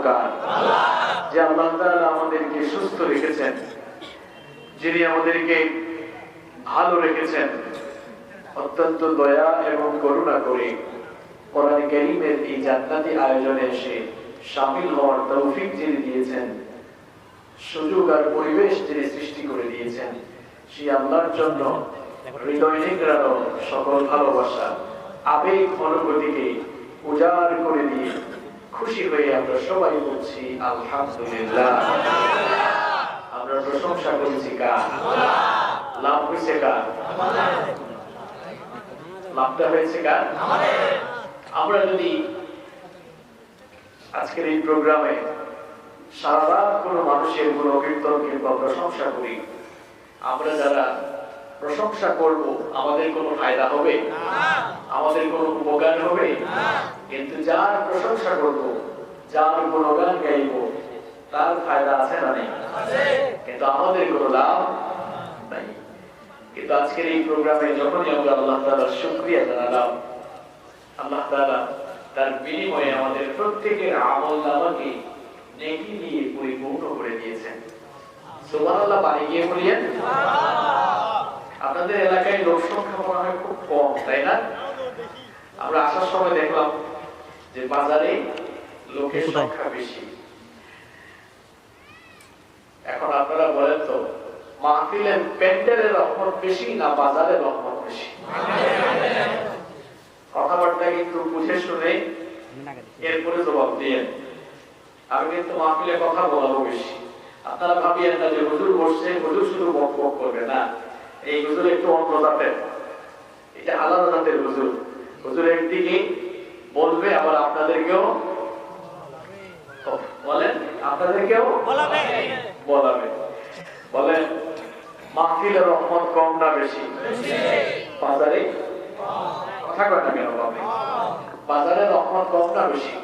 কার? যে আল্লাহ তাআলা আমাদেরকে সুস্থ রেখেছেন, যিনি আমাদেরকে ভালো রেখেছেন, অত্যন্ত দয়া এবং করুণা করে কোরআন কারীমের এই জান্নাতি আয়োজনে এসে শামিল হওয়ার তৌফিক যিনি দিয়েছেন, সুযোগ আর পরিবেশ যিনি সৃষ্টি করে দিয়েছেন, সেই আল্লাহর জন্য হৃদয় নিংড়ানো সকল ভালোবাসা, আবেগ অনুভূতিকে উজাড় করে দিয়ে খুশি হয়ে আমরা সবাই বলছি আলহামদুলিল্লাহ। আমরা প্রশংসা করছি কার? লাভ হয়েছে কার? লাভটা হয়েছে কার? আমরা যদি আজকের এই প্রোগ্রামে সারা রাত কোনো মানুষের কোনো কীর্তন কিংবা প্রশংসা করি, আমরা যারা প্রশংসা করব আমাদের কোনো ফায়দা হবে? আমাদের কোনো উপকার হবে? কিন্তু যার প্রশংসা করব, যার গুণগান গাইব, তার ফায়দা আছে না নেই? কিন্তু আমাদের কোনো লাভ নাই। কিন্তু আজকের এই প্রোগ্রামে যখনই আমরা আল্লাহ তাআলার শুকরিয়া জানালাম, আল্লাহ তাআলা তার বিনিময়ে আমাদের প্রত্যেকের আমলনামাকে নেকি দিয়ে পরিপূর্ণ করে দিয়েছেন। সুবহানাল্লাহ। পানি গিয়ে বলিয়েন আপনাদের এলাকায় লোক সংখ্যা মনে হয় খুব কম, তাই না? আমরা আসার সময় দেখলাম যে বাজারে লোকের সংখ্যা বেশি। এখন আপনারা বলেন তো, মাহফিলের প্যান্ডেলের রহমত বেশি না বাজারের রহমত বেশি? কথাবার্তা কিন্তু বুঝে শুনে এরপরে জবাব দিয়েন। আমি কিন্তু মাহফিলে কথা বলাবো বেশি। আপনারা ভাবিয়েন না যে হুজুর বসছে, হুজুর শুধু বক বক করবে না। এই হুজুর একটু অন্য জাতের, এটা আলাদা জাতের হুজুর। হুজুর একদিকে বলবে, আবার আপনাদেরকেও বলেন, আপনাদেরকেও বলাবে। বলেন মাহফিলের রহমত কম না বেশি? বাজারে কথা কয় না কেন? বাজারের রহমত কম না বেশি?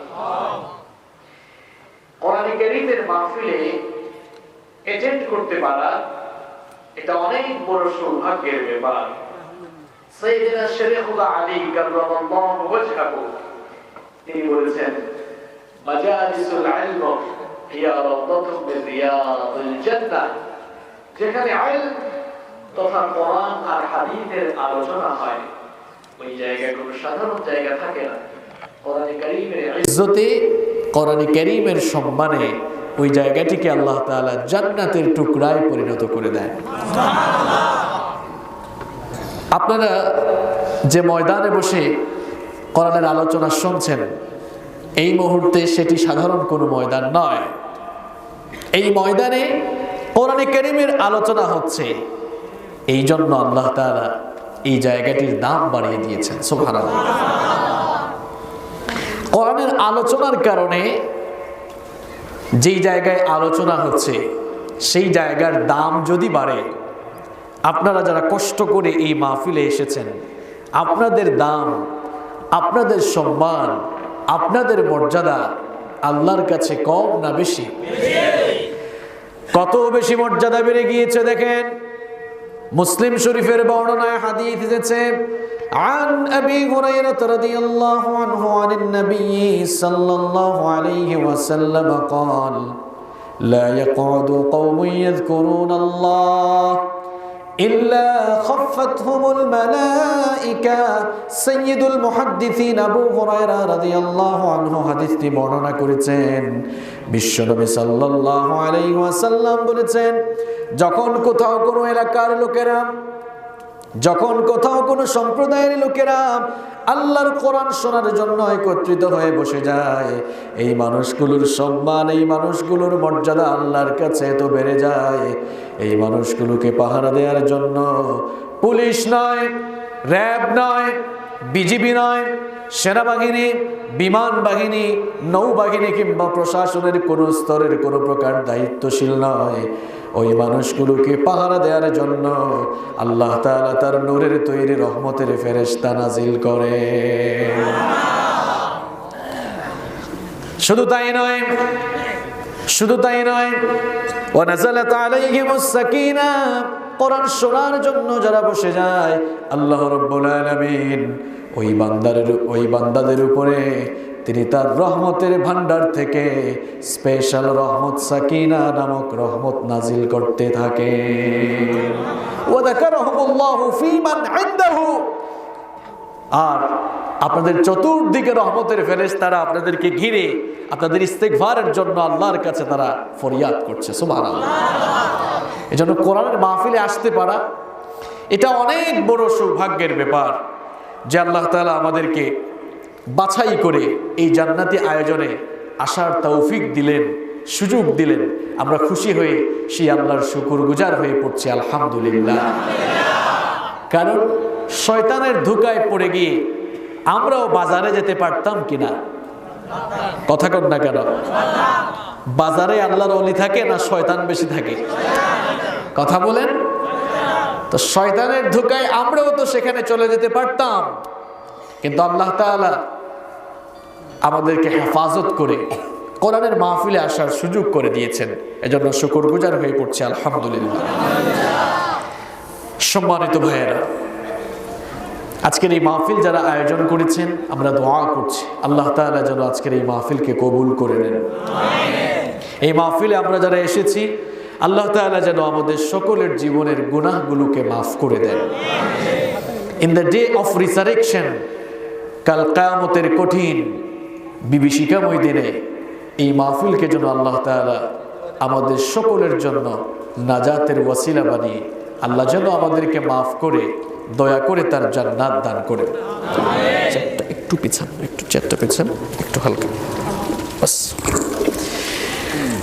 কোরআন কারীমের মাহফিলে এটেন্ড করতে পারা এটা অনেক বড় সৌভাগ্যের ব্যাপার। সাইয়েদনা শরীফুল্লাহ আলী কাররামাল্লাহু ওয়াজহাহু তিনি বলেছেন, মাজালিসুল ইলম হিয়া রাওদাতুম মিন রিয়াদিল জান্নাহ। যেখানে ইলম তথা কোরআন আর হাদিসের আলোচনা হয়, ওই জায়গায় কোনো সাধারণ জায়গা থাকে না। কোরআন কারীমের ইজ্জতে, কোরআন কারীমের সম্মানে ওই জায়গাটিকে আল্লাহ তাআলা জান্নাতের টুকরায় পরিণত করে দেন। আপনারা যে ময়দানে বসে কোরআনের আলোচনা শুনছেন, এই মুহূর্তে সেটি সাধারণ কোনো ময়দান নয়। এই ময়দানে কোরআন কারীমের আলোচনা হচ্ছে, এই জন্য আল্লাহ তাআলা এই জায়গাটির দাম বাড়িয়ে দিয়েছেন। সুবহানাল্লাহ। কোরআনের আলোচনার কারণে যেই জায়গায় আলোচনা হচ্ছে সেই জায়গার দাম যদি বাড়ে, আপনারা যারা কষ্ট করে এই মাহফিলে এসেছেন, আপনাদের দাম, আপনাদের সম্মান, আপনাদের মর্যাদা আল্লাহর কাছে কম না বেশি? কত বেশি মর্যাদা বেড়ে গিয়েছে দেখেন। মুসলিম শরীফের বর্ণনায় হাদিস এসেছে, عن أبي هريرة رضي الله عنه عن النبي صلى الله عليه وسلم قال لا يقعد قوم يذكرون الله إلا خفتهم الملائكة। سيد المحدثين أبو هريرة رضي الله عنه হাদিসটি বর্ণনা করেছেন। বিশ্বনবী সাল্লাল্লাহু আলাইহি ওয়াসাল্লাম বলেছেন, যখন কোথাও কোনো এলাকার লোকেরা, যখন কোথাও কোনো সম্প্রদায়ের লোকেরা আল্লাহর কোরআন শোনার জন্য একত্রিত হয়ে বসে যায়, এই মানুষগুলোর সম্মান, এই মানুষগুলোর মর্যাদা আল্লাহর কাছে এত বেড়ে যায়, এই মানুষগুলোকে পাহারা দেওয়ার জন্য পুলিশ নয়, র্যাব নয়, বিজিবি নয়, সেনাবাহিনী, বিমান বাহিনী, নৌবাহিনী কিংবা প্রশাসনের কোন স্তরের কোন প্রকার দায়িত্বশীল নয়, ওই মানুষগুলোকে পাহারা দেওয়ার জন্য আল্লাহ তাআলা তার নূরের তৈরি রহমতের ফেরেশতা নাজিল করে। শুধু তাই নয়, শুধু তাই নয়, ওয়া নাযালাত আলাইহিমুস সাকিনা। কোরআন শোনার জন্য যারা বসে যায়, আল্লাহ রাব্বুল আলামিন ওই বান্দাদের উপরে তিনি তার রহমতের ভান্ডার থেকে স্পেশাল রহমত সাকিনা নামক রহমত নাজিল করতে থাকে। ওয়া যাকারাহুমুল্লাহু ফীমান ইনদাহু, আর আপনাদের চতুর্দিকে রহমতের ফেরেশতারা আপনাদেরকে ঘিরে আপনাদের ইস্তেগফারের জন্য আল্লাহর কাছে তারা ফরিয়াদ করছে। সুবহানাল্লাহ। এজন্য কোরআনের মাহফিলে আসতে পারা এটা অনেক বড় সৌভাগ্যের ব্যাপার যে আল্লাহ তাআলা আমাদেরকে বাছাই করে এই জান্নাতি আয়োজনে আসার তৌফিক দিলেন, সুযোগ দিলেন। আমরা খুশি হয়ে সেই আল্লাহর শুকরগুজার হয়ে পড়ছি আলহামদুলিল্লাহ। কারণ শয়তানের ধোঁকায় পড়ে গিয়ে আমরাও বাজারে যেতে পারতাম কিনা? কথা কন না কেন? বাজারে আল্লাহর ওলি থাকে না শয়তান বেশি থাকে? কথা বলেন তো। শয়তানের ধোঁকায় আমরাও তো সেখানে চলে যেতে পারতাম, কিন্তু আল্লাহ তাআলা আমাদেরকে হেফাজত করে কোরআনের মাহফিলে আসার সুযোগ করে দিয়েছেন। এজন্য শুকরগুজার হয়ে পড়ছি আলহামদুলিল্লাহ। সম্মানিত ভাইয়েরা, আজকের এই মাহফিল যারা আয়োজন করেছেন আমরা দোয়া করছি আল্লাহ তাআলা যেন আজকের এই মাহফিলকে কবুল করে নেন। এই মাহফিলে আমরা যারা এসেছি আল্লাহ তাআলা যেন আমাদের সকলের জীবনের গুনাহগুলোকে মাফ করে দেন। In the day of resurrection, কাল কিয়ামতের কঠিন বিভীষিকাময় দিনে এই মাহফিলকে যেন আল্লাহ তাআলা আমাদের সকলের জন্য নাজাতের ওয়াসিলা বানিয়ে আল্লাহ যেন আমাদেরকে মাফ করে দয়া করে তার জান্নাত দান করে। একটু পিছান, একটু চেয়ারটা পিছান, একটু হালকা বাস।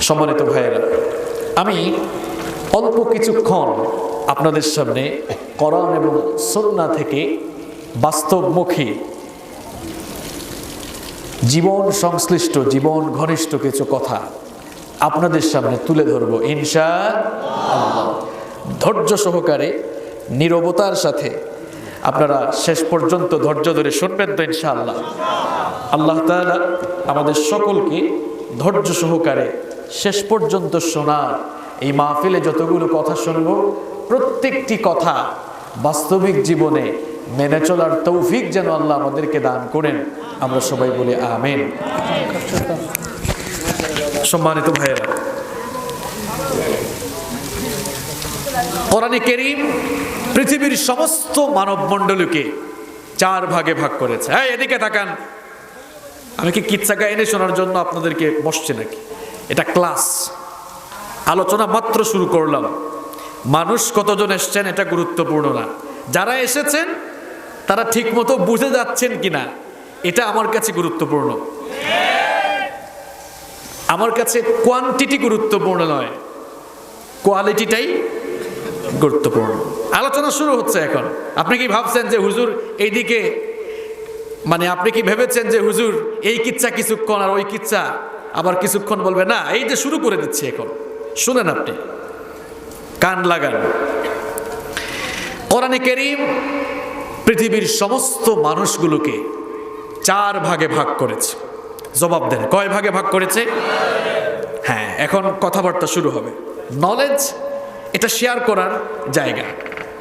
সম্মানিত ভাইয়েরা, আমি অল্প কিছুক্ষণ আপনাদের সামনে কোরআন এবং সুন্নাহ থেকে বাস্তবমুখী জীবন সংশ্লিষ্ট, জীবন ঘনিষ্ঠ কিছু কথা আপনাদের সামনে তুলে ধরবো ইনশাআল্লাহ। ধৈর্য সহকারে নীরবতার সাথে আপনারা শেষ পর্যন্ত ধৈর্য ধরে শুনবেন তো ইনশাআল্লাহ। আল্লাহ তাআলা আমাদের সকলকে ধৈর্য সহকারে শেষ পর্যন্ত শোনার, এই মাহফিলে যতগুলো কথা শুনব প্রত্যেকটি কথা বাস্তবিক জীবনে মেনে চলার তৌফিক যেন আল্লাহ আমাদেরকে দান করেন। আমরা সবাই বলি আমিন। সম্মানিত ভাইয়েরা, কোরআনে কারীম পৃথিবীর সমস্ত মানব মণ্ডলীকে 4 ভাগে ভাগ করেছে। এদিকে তাকান, আমি কি কিচ্ছা কাহিনী শোনার জন্য আপনাদেরকে বসছি নাকি? এটা ক্লাস, আলোচনা মাত্র শুরু করলাম। মানুষ কতজন এসছেন এটা গুরুত্বপূর্ণ না, যারা এসেছেন তারা ঠিক মতো বুঝে যাচ্ছেন কিনা এটা আমার কাছে গুরুত্বপূর্ণ। আমার কাছে কোয়ান্টিটি গুরুত্বপূর্ণ নয়, কোয়ালিটিটাই গুরুত্বপূর্ণ। আলোচনা শুরু হচ্ছে এখন। আপনি কি ভাবছেন যে হুজুর এইদিকে, মানে আপনি কি ভেবেছেন যে হুজুর এই কিচ্ছা কিছুক্ষণ আর ওই কিচ্ছা আবার কিছুক্ষণ বলবে? না, এই যে শুরু করে দিচ্ছে এখন, শুনেন, আপনি কান লাগান। কোরআনে কারীম পৃথিবীর সমস্ত মানুষগুলোকে 4 ভাগে ভাগ করেছে। জবাব দেন, কয় ভাগে ভাগ করেছে? হ্যাঁ, এখন কথাবার্তা শুরু হবে। নলেজ এটা শেয়ার করার জায়গা,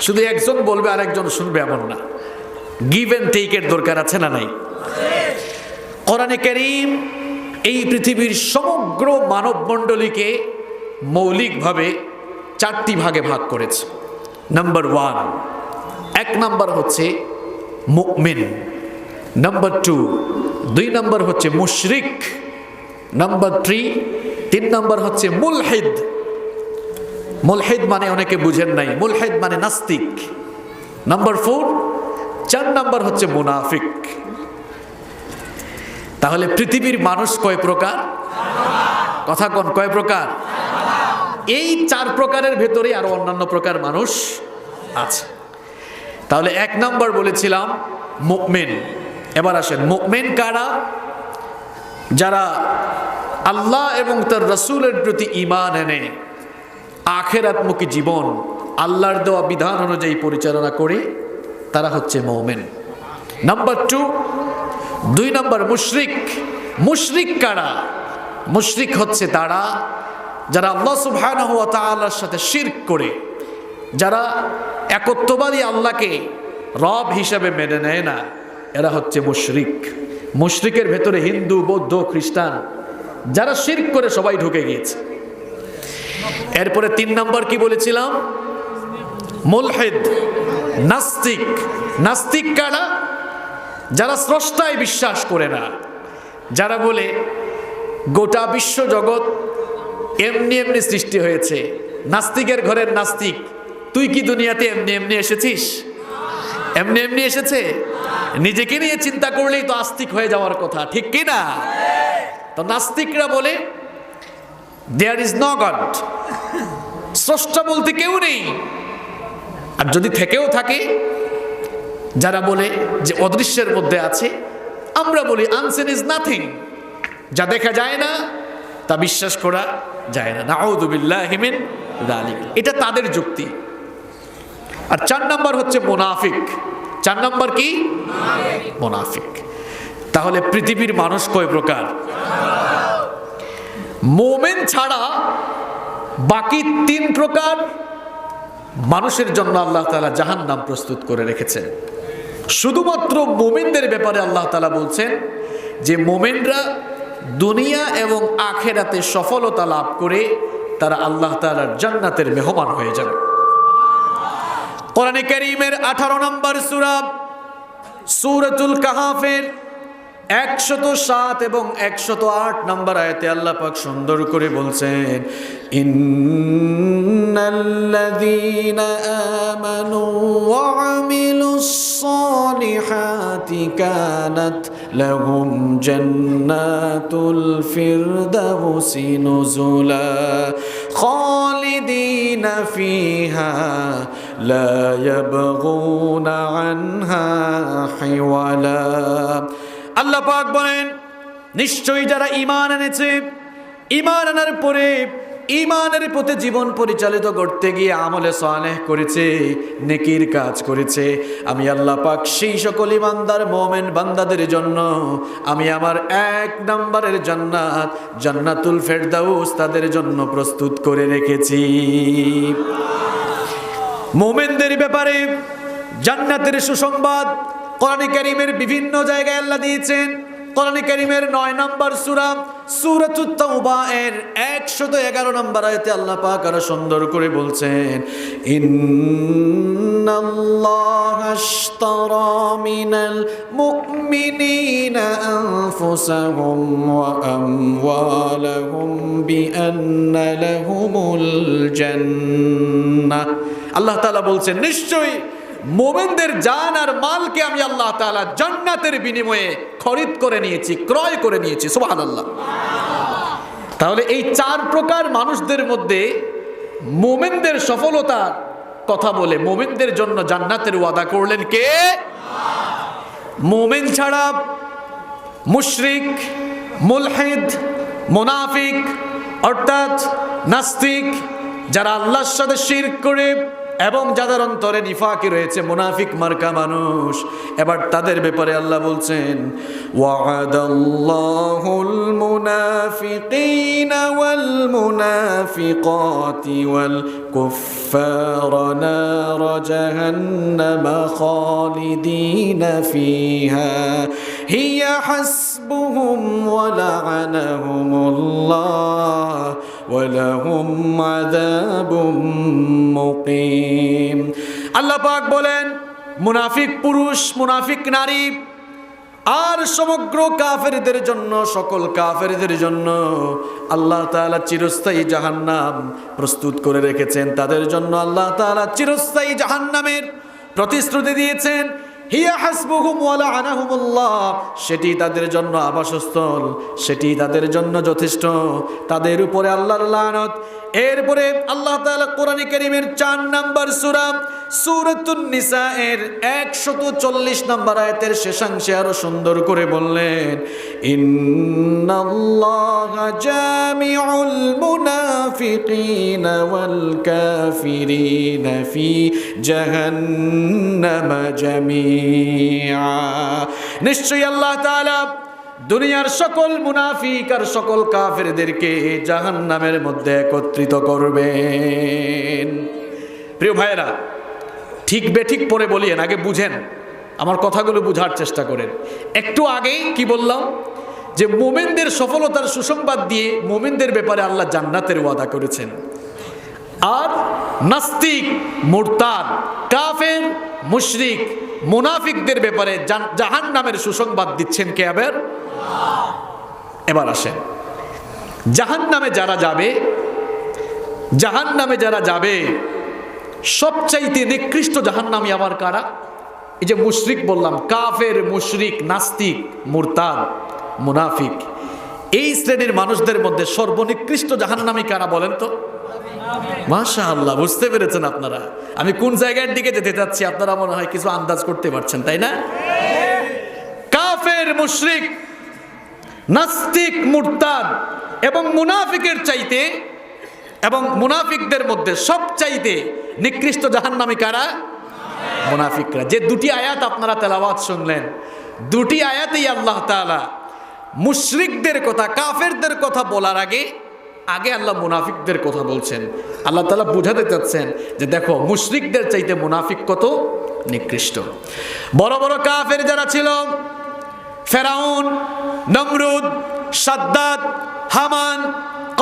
শুধু একজন বলবে আর একজন শুনবে এমন না। গিভ অ্যান্ড টেকের দরকার আছে না নাই? কোরআনে কারীম এই পৃথিবীর সমগ্র মানব মণ্ডলীকে মৌলিকভাবে 4টি ভাগে ভাগ করেছে। নাম্বার 1, 1 নাম্বার হচ্ছে মুমিন। নাম্বার 2, 2 নাম্বার হচ্ছে মুশরিক। নাম্বার 3 নাম্বার হচ্ছে মুলহিদ। মুলহিদ মানে অনেকে বুঝেন নাই, মুলহিদ মানে নাস্তিক। নাম্বার 4 নাম্বার হচ্ছে মুনাফিক। তাহলে পৃথিবীর মানুষ কয় প্রকার? কথা কোন, কয় প্রকার? এই 4 প্রকারের ভেতরে আরো অন্যান্য প্রকার মানুষ আছে। তাহলে 1 নাম্বার বলেছিলাম মুমিন। এবার আসেন, মুমিন কারা? যারা আল্লাহ এবং তার রাসূলের প্রতি ঈমান এনে আখিরাতমুখী জীবন আল্লাহর দেওয়া বিধান অনুযায়ী পরিচালনা করে, তারা হচ্ছে মুমিন। নাম্বার 2 নাম্বার মুশরিক। মুশরিক কারা? মুশরিক হচ্ছে তারা যারা আল্লাহ সুবহানাহু ওয়া তাআলার সাথে শিরক করে, যারা একত্ববাদী আল্লাহকে রব হিসাবে মেনে নেয় না, এরা হচ্ছে মুশরিক। মুশরিকের ভেতরে হিন্দু, বৌদ্ধ, খ্রিস্টান যারা শিরক করে সবাই ঢুকে গিয়েছে। এরপরে 3 নম্বর কি বলেছিলাম? মুলহিদ, নাস্তিক। নাস্তিক কারা? যারা স্রষ্টায় বিশ্বাস করে না, যারা বলে গোটা বিশ্ব জগৎ এমনি এমনি সৃষ্টি হয়েছে। নাস্তিকের ঘরের নাস্তিক, তুই কি দুনিয়াতে এমনি এমনি এসেছিস? এমনি এমনি এসেছে? নিজেকে নিয়ে চিন্তা করলেই তো আস্তিক হয়ে যাওয়ার কথা, ঠিক কি না? তো নাস্তিকরা বলে দেয়ার ইজ নো গড, স্রষ্টা বলতে কেউ নেই। আর যদি থেকেও থাকে, যারা বলে যে অদৃশ্যের মধ্যে আছে, আমরা বলি আনসিন ইজ নাথিং, যা দেখা যায় না তা বিশ্বাস করা যায় না। নাউযু বিল্লাহি মিন যালিক। এটা তাদের যুক্তি। আর 4 নম্বর হচ্ছে মুনাফিক। 4 নম্বর কি? মুনাফিক। তাহলে পৃথিবীর মানুষ কয় প্রকার? মুমিন ছাড়া বাকি 3 প্রকার মানুষের জন্য আল্লাহ তাআলা জাহান্নাম প্রস্তুত করে রেখেছেন। শুধুমাত্র মুমিনদের ব্যাপারে আল্লাহ তাআলা বলছেন যে মুমিনরা দুনিয়া এবং আখিরাতে সফলতা লাভ করে তারা আল্লাহ তাআলার জান্নাতের মেহমান হয়ে যাবে। কোরআনে কারীমের 18 নম্বর সূরা সূরাতুল কাহফের 107 এবং 108 নম্বর আয়াতে আল্লাহ পাক সুন্দর করে বলছেন, ইন্নাল্লাযীনা আমানু ওয়া আমিলুস সালিহাতি কানাত লাহুম জান্নাতুল ফিরদাউসি নুজুলা খালিদিনা ফিহা লা ইয়াবগুনা আনহা হিওয়ালা। আল্লাহ পাক বলেন, নিশ্চয়ই যারা ঈমান এনেছে, ঈমান আনার পরে ঈমানের পথে জীবন পরিচালিত করতে গিয়ে আমলে সালেহ করেছে, নেকির কাজ করেছে, আমি আল্লাহ পাক সেই সকল ঈমানদার মুমিন বান্দাদের জন্য আমি আমার 1 নম্বরের জান্নাত, জান্নাতুল ফেরদাউস তাদের জন্য প্রস্তুত করে রেখেছি। মুমিনদের ব্যাপারে জান্নাতের সুসংবাদ কোরআনে কারীমের বিভিন্ন জায়গায় আল্লাহ দিয়েছেন। কোরআনে কারীমের 9 নম্বর সূরা সূরাতুত তাওবা এর 111 নম্বর আয়াতে আল্লাহ পাক আরো সুন্দর করে বলছেন, ইন্নাল্লাহা আশতারা মিনাল মুমিনিনা আনফুসাহুম ওয়া আমওয়ালাহুম বিআন্না লাহুমুল জান্নাহ। আল্লাহ তাআলা বলছেন, নিশ্চয়ই মুমিনদের জান আর মালকে আমি আল্লাহ তাআলা জান্নাতের বিনিময়ে খরিদ করে নিয়েছি, ক্রয় করে নিয়েছি। সুবহানাল্লাহ। তাহলে এই 4 প্রকার মানুষদের মধ্যে মুমিনদের সফলতার কথা বলে মুমিনদের জন্য জান্নাতের ওয়াদা করলেন কে? মুমিন ছাড়া মুশরিক, মুলহিদ, মুনাফিক অর্থাৎ নাস্তিক, যারা আল্লাহর সাথে শিরক করে এবং যাদের অন্তরে নিফাকি রয়েছে, মুনাফিক মার্কা মানুষ, এবার তাদের ব্যাপারে আল্লাহ বলছেন, ওয়া'আদাল্লাহুল মুনাফিকিনা ওয়াল মুনাফিকাতি ওয়াল কুফফারা নার জাহান্নাম খালিদিনা ফিহা হিয়া হাসবুহুম ওয়া লা'আনাহুমুল্লাহ ওয়া লাহুম আযাবুম মুকিম। আল্লাহ পাক বলেন, মুনাফিক পুরুষ, মুনাফিক নারী আর সমগ্র কাফেরদের জন্য, সকল কাফেরদের জন্য আল্লাহ তাআলা চিরস্থায়ী জাহান্নাম প্রস্তুত করে রেখেছেন। তাদের জন্য আল্লাহ তাআলা চিরস্থায়ী জাহান্নামের প্রতিশ্রুতি দিয়েছেন। হিয়া হাসবুহুম ওয়া লা'আনাহুমুল্লাহ, সেটি তাদের জন্য আবাসস্থল, সেটি তাদের জন্য যথেষ্ট, তাদের উপরে আল্লাহর লানত। এরপরে আল্লাহ তাআলা কোরআনে কারীমের 4 নম্বর সূরা সূরাতুন নিসা এর 140 নম্বর আয়াতের শেষাংশে আরো সুন্দর করে বললেন, ইন্নাল্লাহা জামিউল মুনাফিকিনা ওয়াল কাফিরিনা ফি জাহান্নাম জামিআ। নিশ্চয়ই আল্লাহ তাআলা দুনিয়ার সকল মুনাফিক আর সকল কাফেরদেরকে জাহান্নামের মধ্যে একত্রিত করবেন। প্রিয় ভাইয়েরা, ঠিক বেঠিক পরে বলিয়েন, আগে বুঝেন। আমার কথাগুলো বোঝার চেষ্টা করেন। একটু আগেই কি বললাম, যে মুমিনদের সফলতার সুসংবাদ দিয়ে মুমিনদের ব্যাপারে আল্লাহ জান্নাতের ওয়াদা করেছেন। আর নাস্তিক, মুরতাদ, কাফের, মুশরিক, মুনাফিকদের ব্যাপারে জাহান্নামের সুসংবাদ দিচ্ছেন কে? এবার আসেন, জাহান্নামে যারা যাবে সবচাইতে নিকৃষ্ট জাহান্নামী আবার কারা? এই যে মুশরিক বললাম, কাফের, মুশরিক, নাস্তিক, মুরতাদ, মুনাফিক, এই শ্রেণীর মানুষদের মধ্যে সর্বনিকৃষ্ট জাহান্নামী কারা বলেন তো? মাশাআল্লাহ, বুঝতে পেরেছেন আপনারা আমি কোন জায়গার দিকে যেতে চাচ্ছি? আপনারা মনে হয় কিছু আন্দাজ করতে পারছেন, তাই না? কাফের, মুশরিক, নাস্তিক, মুরতাদ এবং মুনাফিকের চাইতে, এবং মুনাফিকদের মধ্যে সবচাইতে নিকৃষ্ট জাহান্নামী কারা? মুনাফিকরা। যে দুটি আয়াত আপনারা তেলাওয়াত শুনলেন, দুটি আয়াতেই আল্লাহ তাআলা মুশরিকদের কথা, কাফেরদের কথা বলার আগে আল্লাহ মুনাফিকদের কথা বলছেন। আল্লাহ তাআলা বুঝাতে চাচ্ছেন যে দেখো মুশরিকদের চাইতে মুনাফিক কত নিকৃষ্ট। বড় বড় কাফের যারা ছিল, ফেরাউন, নমরুদ, সাদ্দাত, হামান,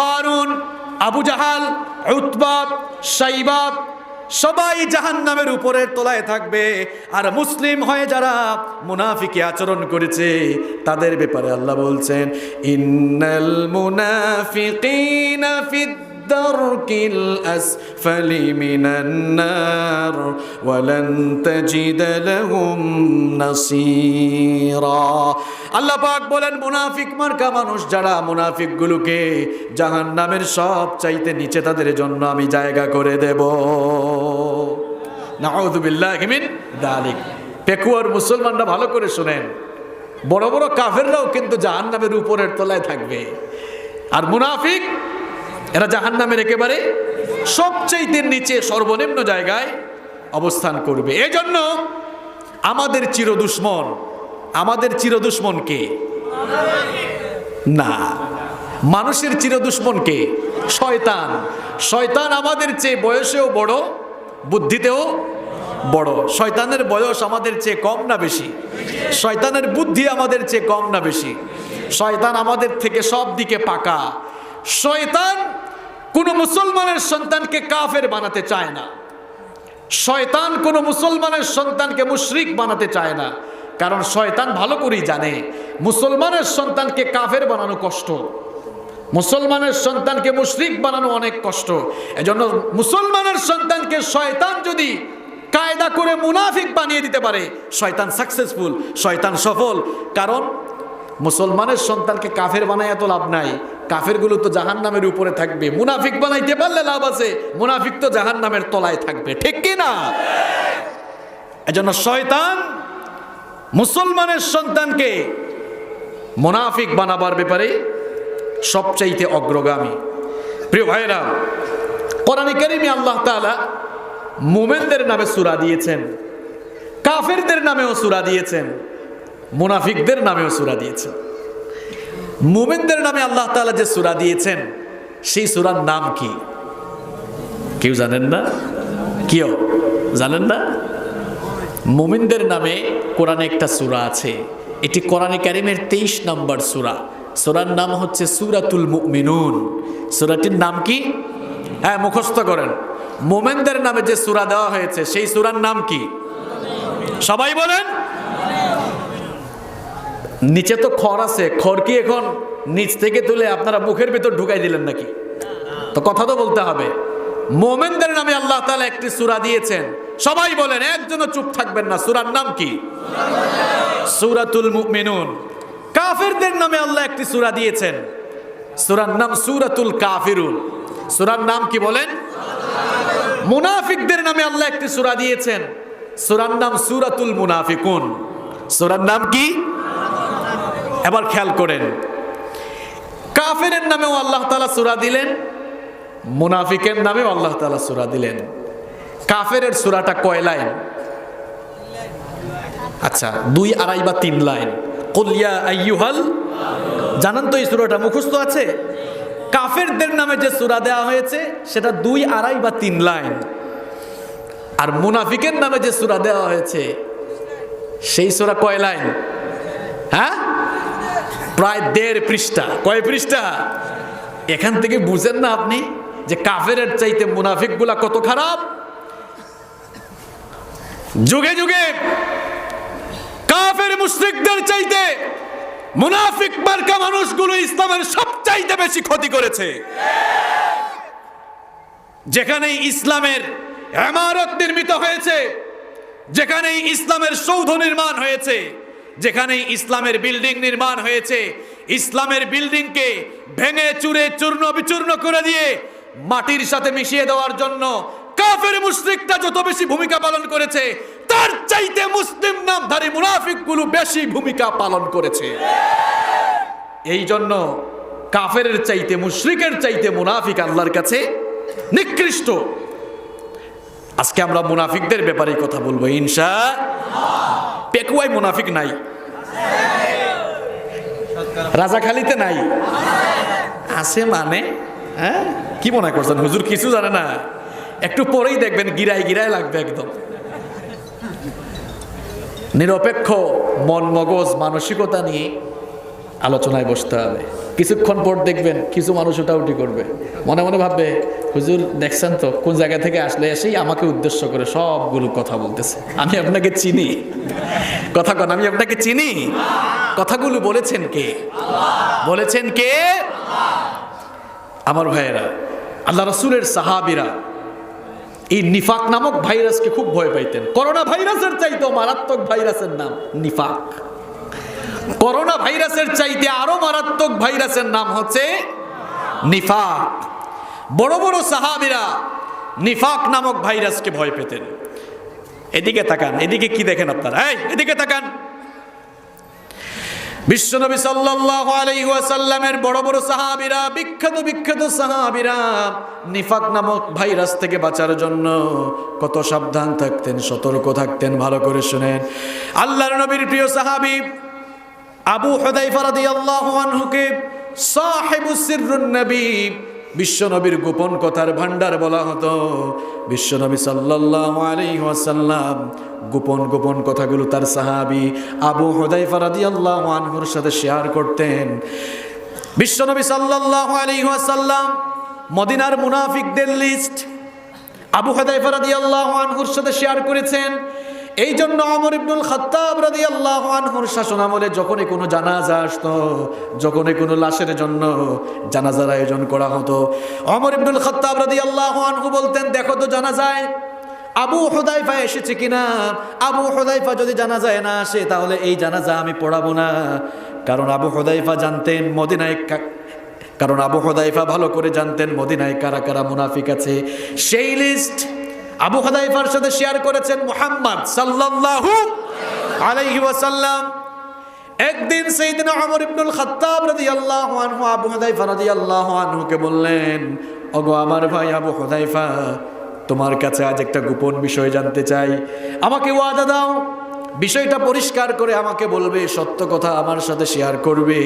কারুন, আবু জাহাল, উতবা, শাইবা, সবাই জাহান্নামের উপরের তলায় থাকবে। আর মুসলিম হয়ে যারা মুনাফিকি আচরণ করেছে তাদের ব্যাপারে আল্লাহ বলছেন, ইন্নাল মুনাফিকিনা ফিদ দারকিল আসফালি মিনান নার ওয়া লান তাজিদ লাহুম নাসীরা। আল্লাহ পাক বলেন, মুনাফিক মার্কা মানুষ যারা, মুনাফিকগুলোকে জাহান্নামের সব চাইতে নিচে তাদের জন্য আমি জায়গা করে দেব। নাউযু বিল্লাহি মিন যালিক। পেকুয়ার মুসলমানরা ভালো করে শুনেন, বড় বড় কাফেররাও কিন্তু জাহান্নামের উপরের তলায় থাকবে, আর মুনাফিক এরা জাহান্নামের একেবারে সবচাইতে নিচে সর্বনিম্ন জায়গায় অবস্থান করবে। এজন্য আমাদের চিরদুশ্মন কে? না, মানুষের চিরদুশ্মন কে? শয়তান। শয়তান আমাদের চেয়ে বয়সেও বড়, বুদ্ধিতেও বড়। শয়তানের বয়স আমাদের চেয়ে কম না বেশি? শয়তানের বুদ্ধি আমাদের চেয়ে কম না বেশি? শয়তান আমাদের থেকে সব দিকে পাকা। শয়তান কোন মুসলমানের সন্তানকে কাফের বানাতে চায় না। শয়তান কোন মুসলমানের সন্তানকে মুশরিক বানাতে চায় না, কারণ শয়তান ভালো করেই জানে মুসলমানের সন্তানকে কাফের বানানো কষ্ট, মুসলমানের সন্তানকে মুশরিক বানানো অনেক কষ্ট। এজন্য মুসলমানের সন্তানকে শয়তান যদি কায়দা করে মুনাফিক বানিয়ে দিতে পারে, শয়তান সাকসেসফুল, শয়তান সফল। কারণ মুসলমানের সন্তানকে কাফের বানায় এত লাভ নাই, কাফেরগুলো তো জাহান্নামের উপরে থাকবে। মুনাফিক বানাইতে পারলে লাভ আছে, মুনাফিক তো জাহান্নামের তলায় থাকবে, ঠিক কি না? এজন্য শয়তান মুসলমানের সন্তানকে মুনাফিক বানাবার ব্যাপারে সবচাইতে অগ্রগামী। প্রিয় ভাইরা, কোরআনে কারিমে আল্লাহ তাআলা মুমিনদের নামে সূরা দিয়েছেন, কাফেরদের নামেও সূরা দিয়েছেন, মুনাফিকদের নামেও সূরা দিয়েছেন। মুমিনদের নামে আল্লাহ তাআলা যে সূরা দিয়েছেন সেই সূরার নাম কি? কেউ জানেন না? কেউ জানেন না? মুমিনদের নামে কোরআনে একটা সূরা আছে, এটি কোরআনে কারিমের 23 নম্বর সূরা। সূরার নাম হচ্ছে সূরাতুল মুমিনুন। সূরাটির নাম কি? হ্যাঁ, মুখস্থ করেন। মুমিনদের নামে যে সূরা দেওয়া হয়েছে সেই সূরার নাম কি? সবাই বলেন। নিচে তো খর আছে, খর কি এখন নিচ থেকে তুলে আপনারা মুখের ভিতর ঢুকাই দিলেন নাকি? তো কথা তো বলতে হবে। মুমিনদের নামে আল্লাহ তাআলা একটি সূরা দিয়েছেন, সবাই বলেন, একজনও চুপ থাকবেন না। সূরার নাম কি? সূরাতুল মুমিনুন। কাফেরদের নামে আল্লাহ একটি সূরা দিয়েছেন, সূরার নাম সূরাতুল কাফিরুন। সূরার নাম কি বলেন? মুনাফিকদের নামে আল্লাহ একটি সূরা দিয়েছেন, সূরার নাম সূরাতুল মুনাফিকুন। সূরার নাম কি? এবার খেয়াল করেন, কাফেরের নামেও আল্লাহ তাআলা সূরা দিলেন, মুনাফিকের নামেও আল্লাহ তাআলা সূরা দিলেন। কাফেরের সূরাটা কয় লাইন? আচ্ছা, 2, 2.5 বা 3 লাইন। কুল ইয়া আইয়ুহাল, জানেন তো এই সূরাটা মুখস্থ আছে? কাফেরদের নামে যে সূরা দেওয়া হয়েছে সেটা 2, 2.5 বা 3 লাইন। আর মুনাফিকের নামে যে সূরা দেওয়া হয়েছে সেই সূরা কয় লাইন? হ্যাঁ, প্রায় 1.5 পৃষ্ঠা। কয় পৃষ্ঠা? এখান থেকে বুঝেন না আপনি যে কাফেরের চাইতে মুনাফিকগুলা কত খারাপ? যুগে যুগে কাফের মুশরিকদের চাইতে মুনাফিক মার্কা মানুষগুলো ইসলামের সবচাইতে বেশি ক্ষতি করেছে। যেখানেই ইসলামের ইমারত নির্মিত হয়েছে, যেখানেই ইসলামের সৌধ নির্মাণ হয়েছে, যেখানেই ইসলামের বিল্ডিং নির্মাণ হয়েছে, ইসলামের বিল্ডিংকে ভেঙে চুরে চূর্ণ বিচূর্ণ করে দিয়ে মাটির সাথে মিশিয়ে দেওয়ার জন্য কাফের মুশরিকরা যত বেশি ভূমিকা পালন করেছে, তার চাইতে মুসলিম নামধারী মুনাফিকগুলো বেশি ভূমিকা পালন করেছে। এই জন্য কাফেরের চাইতে মুশরিকের চাইতে মুনাফিক আল্লাহর কাছে নিকৃষ্ট। আজকে আমরা মুনাফিকদের ব্যাপারে কথা বলবো ইনশাআল্লাহ। পেকুয়ায় মুনাফিক নাই, রাজাখালীতে নাই, আছে মানে হ্যাঁ, কি মনে করছেন হুজুর কিছু জানে না? একটু পরেই দেখবেন গিরায় গিরায় লাগবে। একদম নিরপেক্ষ মন মগজ মানসিকতা নিয়ে আলোচনায় বসতে হবে। কিছুক্ষণ পর দেখবেন কিছু মানুষ ওটাউটি করবে, মনে মনে ভাববে হুজুর দেখছেন তো কোন জায়গা থেকে আসলে, এসেই আমাকে উদ্দেশ্য করে সবগুলো কথা বলতেছে। আমি আপনাকে চিনি, কথা কন, আমি আপনাকে চিনি। কথাগুলো বলেছেন কে? বলেছেন কে? আমার ভাইয়েরা, আল্লাহ রাসূলের সাহাবীরা এই নিফাক নামক ভাইরাসকে খুব ভয় পাইতেন। করোনা ভাইরাসের চাইতেও মারাত্মক ভাইরাসের নাম নিফাক। করোনা ভাইরাসের চাইতে আরো মারাত্মক ভাইরাসের নাম হচ্ছে নিফাক। বড় বড় সাহাবীরা নিফাক নামক ভাইরাসকে ভয় পেতেন। এদিকে তাকান, এদিকে কি দেখেন আপনারা? এই এদিকে তাকান। বিশ্বনবী সাল্লাল্লাহু আলাইহি ওয়াসাল্লামের বড় বড় সাহাবীরা, বিখ্যাত বিখ্যাত সাহাবীরা নিফাক নামক ভাইরাস থেকে বাঁচার জন্য কত সাবধান থাকতেন, সতর্ক থাকতেন। ভালো করে শুনেন। আল্লাহর নবীর প্রিয় সাহাবী আবু হুযায়ফা রাদিয়াল্লাহু আনহুকে সাহিবুস সিররুন নবী, বিশ্বনবীর গোপন কথার ভান্ডার বলা হতো। বিশ্বনবী সাল্লাল্লাহু আলাইহি ওয়াসাল্লাম গোপন গোপন কথাগুলো তার সাহাবী আবু হুযায়ফা রাদিয়াল্লাহু আনহুর সাথে শেয়ার করতেন। বিশ্বনবী সাল্লাল্লাহু আলাইহি ওয়াসাল্লাম মদিনার মুনাফিকদের লিস্ট আবু হুযায়ফা রাদিয়াল্লাহু আনহুর সাথে শেয়ার করেছেন। এই জন্য ওমর ইবনুল খাত্তাব রাদিয়াল্লাহু আনহুর শাসনামলে যখনই কোনো জানাজা আসতো, যখনই কোনো লাশের জন্য জানাজার আয়োজন করা হতো, ওমর ইবনুল খাত্তাব রাদিয়াল্লাহু আনহু বলতেন, দেখো তো জানাজায় আবু হুযায়ফা এসেছে কিনা। আবু হুযায়ফা যদি জানাজায় না আসে তাহলে এই জানাজা আমি পড়াবো না। কারণ আবু হুযায়ফা জানতেন মদিনায়, কারণ আবু হুযায়ফা ভালো করে জানতেন মদিনায় কারা কারা মুনাফিক আছে। সেই লিস্ট আবু হুযায়ফার সাথে শেয়ার করেছেন মুহাম্মদ সাল্লাল্লাহু আলাইহি ওয়াসাল্লাম। একদিন সাইয়েদনা ওমর ইবনুল খাত্তাব রাদিয়াল্লাহু আনহু আবু হুযায়ফা রাদিয়াল্লাহু আনহুকে বললেন, ওগো আমার ভাই আবু হুযায়ফা, তোমার কাছে আজ একটা গোপন বিষয় জানতে চাই, আমাকে ওয়াদা দাও, বিষয়টা পরিষ্কার করে আমাকে বলবে, সত্য কথা আমার সাথে শেয়ার করবে।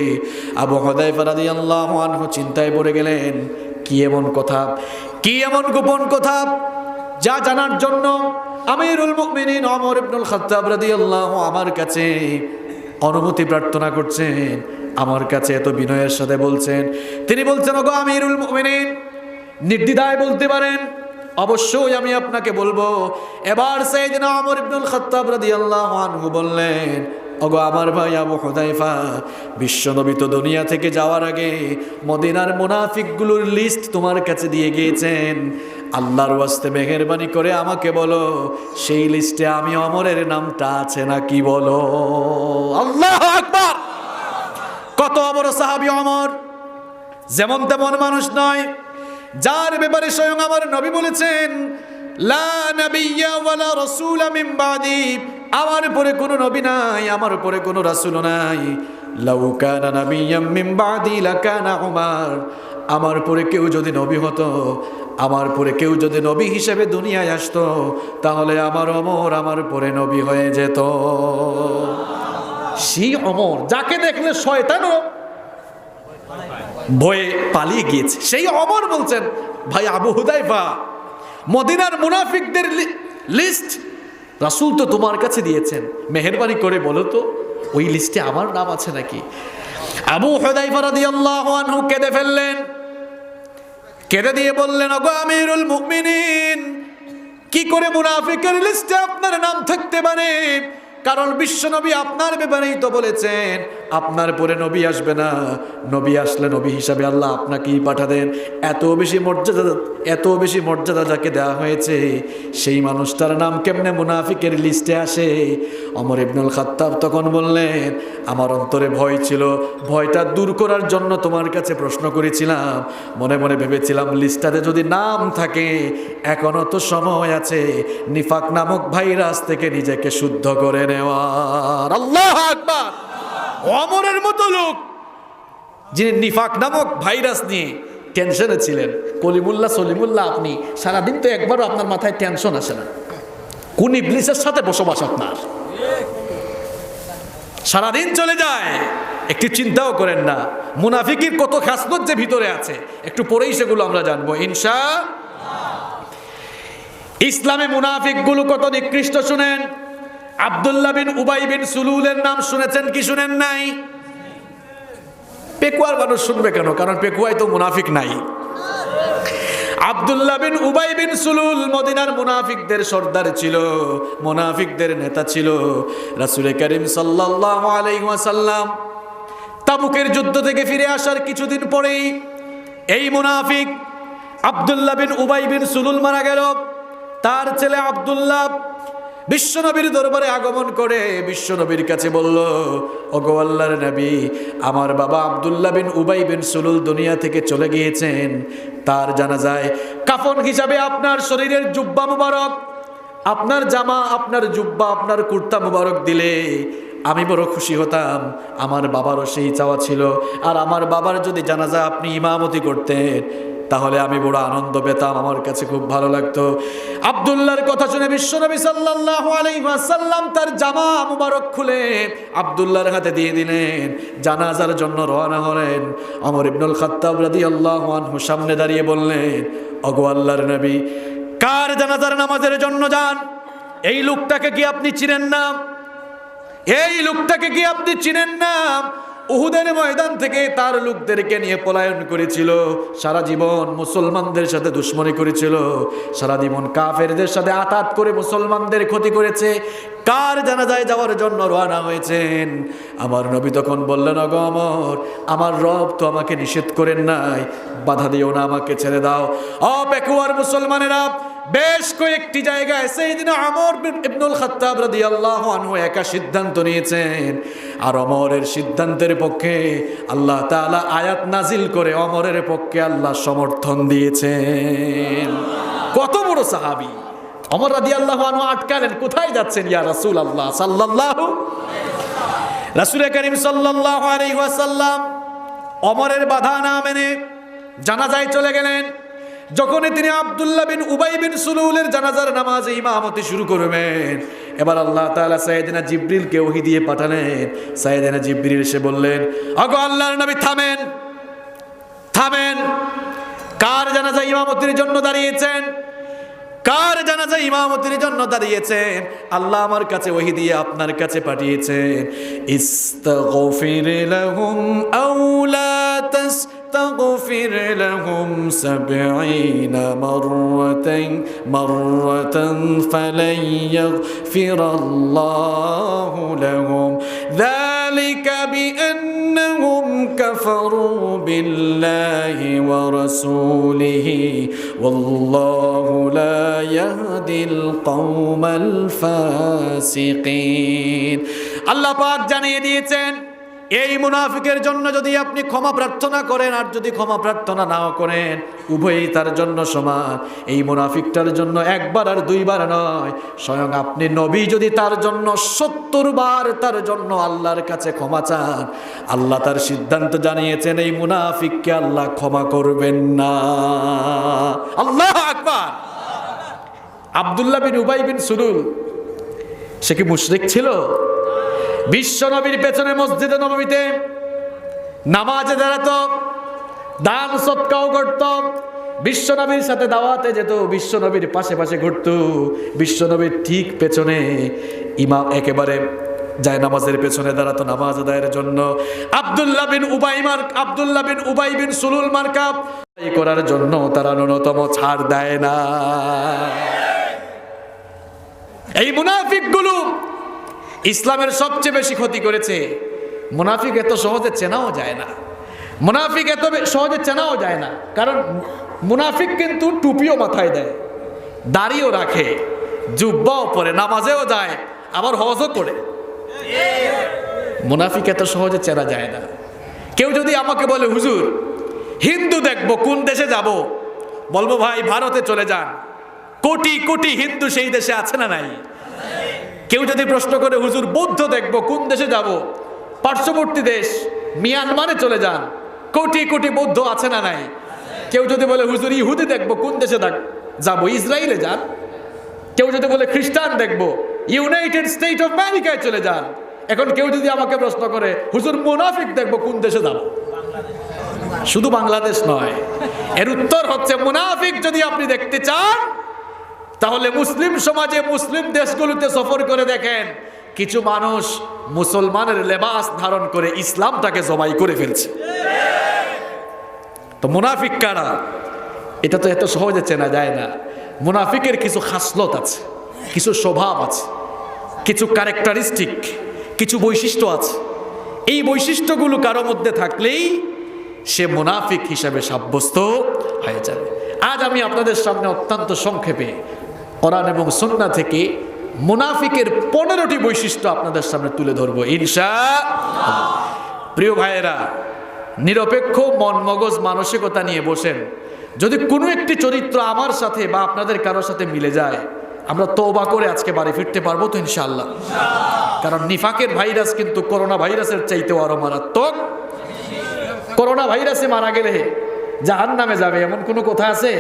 আবু হুযায়ফা রাদিয়াল্লাহু আনহু চিন্তায় পড়ে গেলেন, কি এমন কথা, কি এমন গোপন কথা যা জানার জন্য আমিরুল মুমিনিন ওমর ইবনুল খাত্তাব রাদিয়াল্লাহু আমার কাছে অনুমতি প্রার্থনা করছেন, আমার কাছে এত বিনয়ের সাথে বলছেন। তিনি বলছেন, ওগো আমিরুল মুমিনিন, নির্দ্বিধায় বলতে পারেন, অবশ্যই আমি আপনাকে বলবো। এবার সাইয়েদনা ওমর ইবনুল খাত্তাব রাদিয়াল্লাহু আনহু বললেন, ওগো আমার ভাই আবু হুযায়ফা, বিশ্বনবী তো দুনিয়া থেকে যাওয়ার আগে মদিনার মুনাফিকগুলোর লিস্ট তোমার কাছে দিয়ে গিয়েছেন। আল্লাহর ওয়াস্তে মেহেরবানি করে আমাকে বলো, সেই লিস্টে আমি ওমরের নামটা আছে নাকি বলো। আল্লাহু আকবার! কত বড় সাহাবী ওমর, যেমন তেমন মানুষ নয়, যার ব্যাপারে স্বয়ং আমার নবী বলেছেন, লা নাবিয়্যা ওয়ালা রাসূলা মিন বাদি, আমার পরে কোনো নবী নাই, আমার পরে কোনো রাসূল নাই। লাউ কানা নাবিয়্যাম মিন বাদি লাকানা উমর, আমার পরে কেউ যদি নবী হতো, আমার পরে কেউ যদি নবী হিসেবে দুনিয়ায় আসতো, তাহলে আমার ওমর আমার পরে নবী হয়ে যেত। সেই ওমর যাকে দেখলে শয়তানও ভয়ে পালিয়ে গিয়েছে, সেই ওমর বলছেন, ভাই আবু হুযায়ফা, মদিনার মুনাফিকদের লিস্ট রাসূল তো তোমার কাছে দিয়েছেন, মেহেরবানি করে বলো তো ওই লিস্টে আমার নাম আছে নাকি? আবু হুযায়ফা রাদিয়াল্লাহু আনহু কেঁদে ফেললেন, কেঁদে দিয়ে বললেন, ওগো আমিরুল মুমিনিন, কি করে মুনাফিকের লিস্টে আপনার নাম থাকতে পারে? কারণ বিশ্বনবী আপনার ব্যাপারেই তো বলেছেন আপনার পরে নবী আসবে না, নবী আসলে নবী হিসাবে আল্লাহ আপনাকেই পাঠাবেন। এত বেশি মর্যাদা যাকে দেওয়া হয়েছে সেই মানুষটার নাম কেমনে মুনাফিকের লিস্টে আসে? ওমর ইবনুল খাত্তাব তখন বললেন, আমার অন্তরে ভয় ছিল, ভয়টা দূর করার জন্য তোমার কাছে প্রশ্ন করেছিলাম। মনে মনে ভেবেছিলাম লিস্টটাতে যদি নাম থাকে এখনো তো সময় আছে নিফাক নামক ভাইরাস থেকে নিজেকে শুদ্ধ করে নেওয়ার। আল্লাহু আকবার! ওমরের মতো লোক যিনি নিফাক নামক ভাইরাস নিয়ে টেনশনে ছিলেন। কলিমুল্লাহ সলিমুল্লাহ, আপনি সারাদিন তো একবারও আপনার মাথায় টেনশন আসে না? কোন ইবলিসের সাথে বসবাস আপনার? সারাদিন চলে যায়, একটু চিন্তাও করেন না মুনাফিকের কত খাসলত যে ভিতরে আছে। একটু পরেই সেগুলো আমরা জানবো ইনশাআল্লাহ। ইসলামে মুনাফিকগুলো কত নিকৃষ্ট শুনেন। আব্দুল্লাহ বিন উবাই বিন সুলুলের নাম শুনেছেন কি শুনেন নাই? পেকুয়ার মানুষ শুনবে কেন? কারণ পেকুয়ায় তো মুনাফিক নাই। আব্দুল্লাহ বিন উবাই বিন সুলুল মদিনার মুনাফিকদের সর্দার ছিল, মুনাফিকদের নেতা ছিল। রাসূল করিম সাল্লাল্লাহু আলাইহি ওয়াসাল্লাম তাবুকের যুদ্ধ থেকে ফিরে আসার কিছুদিন পরেই এই মুনাফিক আব্দুল্লাহ বিন উবাই বিন সুলুল মারা গেল। তার ছেলে আব্দুল্লাহ বিশ্বনবীর দরবারে আগমন করে বিশ্বনবীর কাছে বলল, ওগো আল্লাহর নবী, আমার বাবা আব্দুল্লাহ বিন উবাই বিন সুলুল দুনিয়া থেকে চলে গিয়েছেন। তার জানাজায় কাফন হিসাবে আপনার শরীরের জুব্বা মুবারক, আপনার জামা, আপনার জুব্বা, আপনার কুর্তা মুবারক দিলে আমি বড় খুশি হতাম। আমার বাবারও সেই চাওয়া ছিল, আর আমার বাবার যদি জানাজা আপনি ইমামতি করতেন তাহলে আমি বড় আনন্দ পেতাম, আমার কাছে খুব ভালো লাগতো। আব্দুল্লাহর কথা শুনে বিশ্বনবী সাল্লাল্লাহু আলাইহি ওয়াসাল্লাম তার জামা মুবারক খুলে আব্দুল্লাহর হাতে দিয়ে দিলেন। জানাজার জন্য রওনা হলেন। ওমর ইবনুল খাত্তাব রাদিয়াল্লাহু আনহু সামনে দাঁড়িয়ে বললেন, ওগো আল্লাহর নবী, কার জানাজার নামাজের জন্য যান? এই লোকটাকে কি আপনি চিনেন না? এই লোকটাকে কি আপনি চিনেন না? উহুদের ময়দান থেকে তার লোকদেরকে নিয়ে পলায়ন করেছিল, সারা জীবন মুসলমানদের সাথে দুশ্মনী করেছিল, সারা জীবন কাফেরদের সাথে আঘাত করে মুসলমানদের ক্ষতি করেছে। কার জানাজায় যাওয়ার জন্য রওনা হয়েছেন? আমার নবী তখন বললেন, ওগো ওমর, আমার রব তো আমাকে নিষেধ করেন নাই, বাধা দিও না, আমাকে ছেড়ে দাও। অপেকুয়ার মুসলমানেরা বেশ কয়েকটি জায়গায় সাইয়েদনা ওমর ইবনুল খাত্তাব রাদিয়াল্লাহু আনহু একা সিদ্ধান্ত নিয়েছেন, আর ওমরের সিদ্ধান্তের পক্ষে আল্লাহ তাআলা আয়াত নাজিল করে ওমরের পক্ষে আল্লাহ সমর্থন দিয়েছেন। কত বড় সাহাবী! ওমর রাদিয়াল্লাহু আনহু আটকালেন, কোথায় যাচ্ছেন ইয়া রাসূলুল্লাহ সাল্লাল্লাহু? রাসূল করিম সাল্লাল্লাহু আলাইহি ওয়াসাল্লাম ওমরের বাধা না মেনে জানাজায় চলে গেলেন। যখনই তিনি আব্দুল্লাহ বিন উবাই বিন সুলুলের জানাজার নামাজে ইমামতি শুরু করবেন, এবার আল্লাহ তাআলা সাইয়েদনা জিবরিলকে ওহী দিয়ে পাঠালেন। সাইয়েদনা জিবরিল এসে বললেন, ওগো আল্লাহর নবী, থামেন, থামেন। কার জানাজা ইমামতির জন্য দাঁড়িয়েছেন? কার জানাজা ইমামতির জন্য দাঁড়িয়েছেন? আল্লাহ আমার কাছে ওহী দিয়ে আপনার কাছে পাঠিয়েছেন। ইস্তাগফির লাহুম আও লা তাস্তাগফির লাহুম ৭০ মাররাতান ফালান ইয়াগফিরাল্লাহু লাহুম যালিকা বিআন্নাহুম কাফারু বিল্লাহি ওয়া রাসূলিহি ওয়াল্লাহু লা ইয়াহদিল কওমাল ফাসিকিন। আল্লাহ পাক জানিয়ে দিয়েছেন, এই মুনাফিকের জন্য যদি আপনি ক্ষমা প্রার্থনা করেন আর যদি ক্ষমা প্রার্থনা নাও করেন, উভয়ই তার জন্য সমান। এই মুনাফিকটার জন্য একবার আর দুইবার নয়, স্বয়ং আপনি নবী যদি তার জন্য ৭০ বার তার জন্য আল্লাহর কাছে ক্ষমা চান, আল্লাহ তার সিদ্ধান্ত জানিয়েছেন এই মুনাফিককে আল্লাহ ক্ষমা করবেন না। আল্লাহু আকবার! আব্দুল্লাহ বিন উবাই বিন সুলুল সে কি মুশরিক ছিল? বিশ্ব নবীর পেছনে মসজিদে নববীতে নামাজে দাঁড়াতো, দান সদকাও করত, বিশ্বনবীর সাথে দাওয়াতে যেত, বিশ্বনবীর পাশে পাশে ঘুরতো, বিশ্বনবীর ঠিক পেছনে ইমাম একেবারে যায় নামাজের পেছনে দাঁড়াতো নামাজ আদায়ের জন্য। আব্দুল্লাহ বিন উবাই বিন সুলুল মার্কা করার জন্য তারা ন্যূনতম ছাড় দেয় না। এই মুনাফিকগুলো ইসলামের সবচেয়ে বেশি ক্ষতি করেছে। মুনাফিক এত সহজে চেনাও যায় না, মুনাফিক এত সহজে চেনাও যায় না, কারণ মুনাফিক কিন্তু টুপিও মাথায় দেয়, দাড়িও রাখে, জুব্বাও পরে, নামাজেও যায়, আবার হজও করে। মুনাফিক এত সহজে চেনা যায় না। কেউ যদি আমাকে বলে হুজুর হিন্দু দেখবো, কোন দেশে যাব? বলবো ভাই ভারতে চলে যান, কোটি কোটি হিন্দু সেই দেশে আছে না নাই? কেউ যদি প্রশ্ন করে হুজুর বৌদ্ধ দেখবো, কোন দেশে যাব? পার্শ্ববর্তী দেশ মিয়ানমারে চলে যান, কোটি কোটি বৌদ্ধ আছে না নাই? কেউ যদি বলে হুজুর ইহুদি দেখবো, কোন দেশে যাব? ইসরায়েলে যান। কেউ যদি বলে খ্রিস্টান দেখবো, ইউনাইটেড স্টেট অফ আমেরিকায় চলে যান। এখন কেউ যদি আমাকে প্রশ্ন করে হুজুর মুনাফিক দেখবো, কোন দেশে যাব? শুধু বাংলাদেশ নয়, এর উত্তর হচ্ছে মুনাফিক যদি আপনি দেখতে চান তাহলে মুসলিম সমাজে, মুসলিম দেশগুলোতে সফর করে দেখেন, কিছু মানুষ মুসলমানের লেবাস ধারণ করে ইসলামটাকে জবাই করে ফেলছে। তো মুনাফিক কারা? এটা তো এত সহজে চেনা যায় না। মুনাফিকের কিছু খাসলত আছে, কিছু স্বভাব আছে, কিছু ক্যারেক্টারিস্টিক, কিছু বৈশিষ্ট্য আছে। এই বৈশিষ্ট্যগুলো কারো মধ্যে থাকলেই সে মুনাফিক হিসাবে সাব্যস্ত হয়ে যাবে। আজ আমি আপনাদের সামনে অত্যন্ত সংক্ষেপে কোরআন এবং সুন্নাহ থেকে মুনাফিকের 15টি বৈশিষ্ট্য আপনাদের সামনে তুলে ধরবো ইনশাআল্লাহ। প্রিয় ভাইয়েরা, নিরপেক্ষ মন মগজ মানসিকতা নিয়ে বসেন। যদি কোনো একটি চরিত্র আমার সাথে বা আপনাদের কারোর সাথে মিলে যায়, আমরা তওবা করে আজকে বাড়ি ফিরতে পারবো তো ইনশাআল্লাহ। কারণ নিফাকের ভাইরাস কিন্তু করোনা ভাইরাসের চাইতেও আরো মারাত্মক। করোনা ভাইরাসে মারা গেলে জাহান্নামে যাবে এমন কোনো কথা আছে?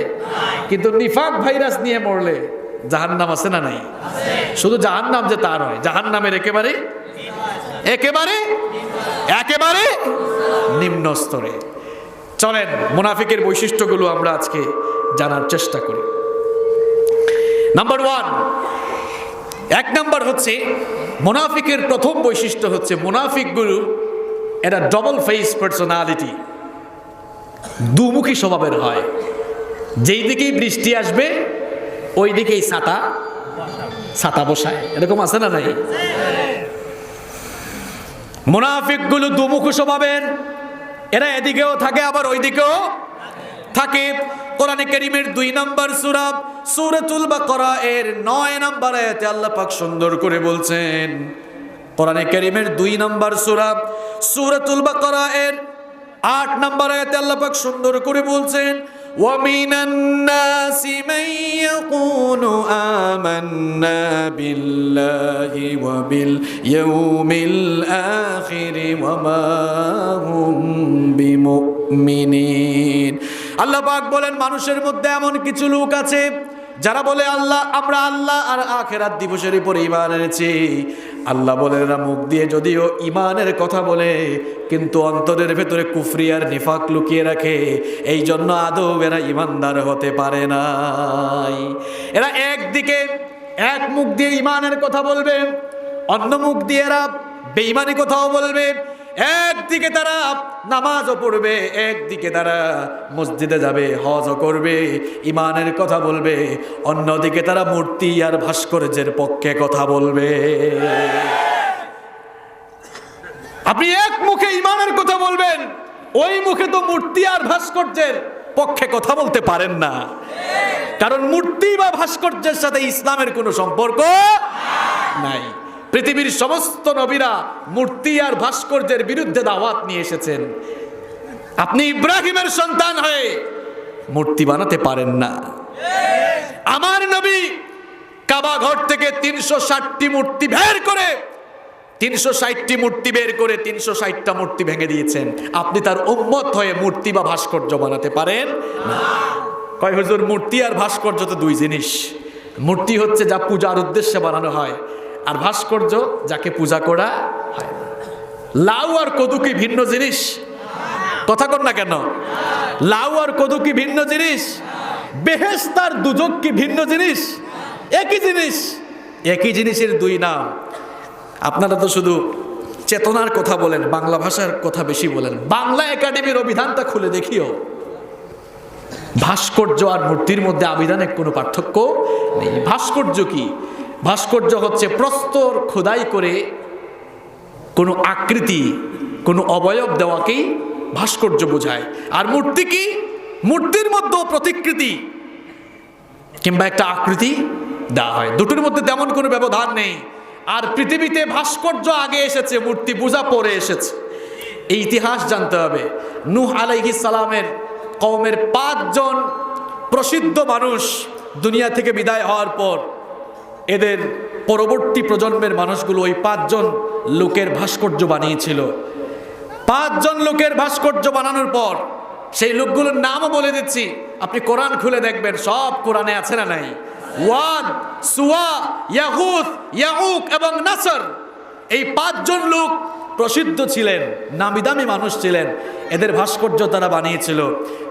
কিন্তু নিফাক ভাইরাস নিয়ে মরলে জাহান্নাম আছে না নাই? শুধু জাহান্নাম যে তা নয়, জাহান্নামের একেবারে একেবারে একেবারে নিম্ন স্তরে। চলেন মুনাফিকের বৈশিষ্ট্যগুলো আমরা আজকে জানার চেষ্টা করি। নাম্বার 1, 1 নাম্বার হচ্ছে মুনাফিকের প্রথম বৈশিষ্ট্য হচ্ছে মুনাফিকগুলো এটা ডবল ফেস পার্সোনালিটি, দুমুখী স্বভাবের হয়। যেই দিকেই বৃষ্টি আসবে ওই দিকেই ছাতা বসায়, এরকম আছে না নাই? মুনাফিকগুলো দুমুখী স্বভাবের, এরা এদিকেও থাকে আবার ওই দিকেও থাকে। কোরআনে কারীমের 2 নম্বর সূরা সূরাতুল বাকারা এর 9 নম্বর আয়াতে আল্লাহ পাক সুন্দর করে বলছেন, কোরআনে কারীমের 2 নম্বর সূরা সূরাতুল বাকারা এর 8 নম্বর আয়াতে আল্লাহ পাক সুন্দর করে বলছেন, ওয়া মিনান নাসি মান ইয়াকুলু আমান্না বিল্লাহি ওয়া বিল ইয়াউমিল আখির ওয়া মা হুম বিমুমিনিন। আল্লাহ পাক বলেন মানুষের মধ্যে এমন কিছু লোক আছে যারা বলে আমরা আল্লাহ আর আখিরাত দিবসের উপর ঈমান এনেছি। আল্লাহ বলেন এরা মুখ দিয়ে যদিও ঈমানের কথা বলে কিন্তু অন্তরের ভেতরে কুফরি আর নিফাক লুকিয়ে রাখে, এই জন্য আদৌ এরা ঈমানদার হতে পারে নাই। এরা একদিকে এক মুখ দিয়ে ঈমানের কথা বলবে, অন্য মুখ দিয়ে এরা বেঈমানি কথাও বলবে। একদিকে তারা নামাজও পড়বে, একদিকে তারা মসজিদে যাবে, হজও করবে, ঈমানের কথা বলবে, অন্যদিকে তারা মূর্তি আর ভাস্কর্যের পক্ষে কথা বলবে। আপনি এক মুখে ঈমানের কথা বলবেন, ওই মুখে তো মূর্তি আর ভাস্কর্যের পক্ষে কথা বলতে পারেন না, কারণ মূর্তি বা ভাস্কর্যের সাথে ইসলামের কোনো সম্পর্ক নাই। পৃথিবীর সমস্ত নবীরা মূর্তি আর ভাস্কর্যের বিরুদ্ধে দাওয়াত নিয়ে এসেছেন। আপনি ইব্রাহিমের সন্তান হয়ে মূর্তি বানাতে পারেন না। আমার নবী কাবা ঘর থেকে 360টি মূর্তি বের করে 360টি মূর্তি বের করে 360টা মূর্তি ভেঙে দিয়েছেন। আপনি তার উম্মত হয়ে মূর্তি বা ভাস্কর্য বানাতে পারেন না। কয় হুজুর মূর্তি আর ভাস্কর্য তো দুই জিনিস। মূর্তি হচ্ছে যা পূজার উদ্দেশ্যে বানানো হয়, আর ভাস্কর্য যাকে পূজা করা হয়। লাউ আর কদু কি ভিন্ন জিনিস? কথা কন না কেন? লাউ আর কদু কি ভিন্ন জিনিস? বেহেশত আর দুজক কি ভিন্ন জিনিস? একই জিনিস, একই জিনিসের দুই নাম। আপনারা তো শুধু চেতনার কথা বলেন, বাংলা ভাষার কথা বেশি বলেন। বাংলা একাডেমির অভিধানটা খুলে দেখিও, ভাস্কর্য আর মূর্তির মধ্যে আবিধানিক কোনো পার্থক্য নেই। ভাস্কর্য কি? ভাস্কর্য হচ্ছে প্রস্তর খোদাই করে কোনো আকৃতি, কোনো অবয়ব দেওয়াকেই ভাস্কর্য বোঝায়। আর মূর্তি কি? মূর্তির মধ্যেও প্রতিকৃতি কিংবা একটা আকৃতি দেওয়া হয়, দুটোর মধ্যে তেমন কোনো ব্যবধান নেই। আর পৃথিবীতে ভাস্কর্য আগে এসেছে, মূর্তি পূজা পরে এসেছে। এই ইতিহাস জানতে হবে। নূহ আলাইহিস সালামের কওমের 5 জন প্রসিদ্ধ মানুষ দুনিয়া থেকে বিদায় হওয়ার পর এদের পরবর্তী প্রজন্মের মানুষগুলো ওই 5 জন লোকের ভাস্কর্য বানিয়েছিল। 5 জন লোকের ভাস্কর্য বানানোর পর সেই লোকগুলোর নামও বলে দিচ্ছি, আপনি কোরআন খুলে দেখবেন, সব কোরআনে আছে না নাই? ওয়াদ, সুওয়া, ইয়াগুস, ইয়াউক এবং নাসর, এই 5 জন লোক প্রসিদ্ধ ছিলেন, নামি দামি মানুষ ছিলেন। এদের ভাস্কর্য তারা বানিয়েছিল।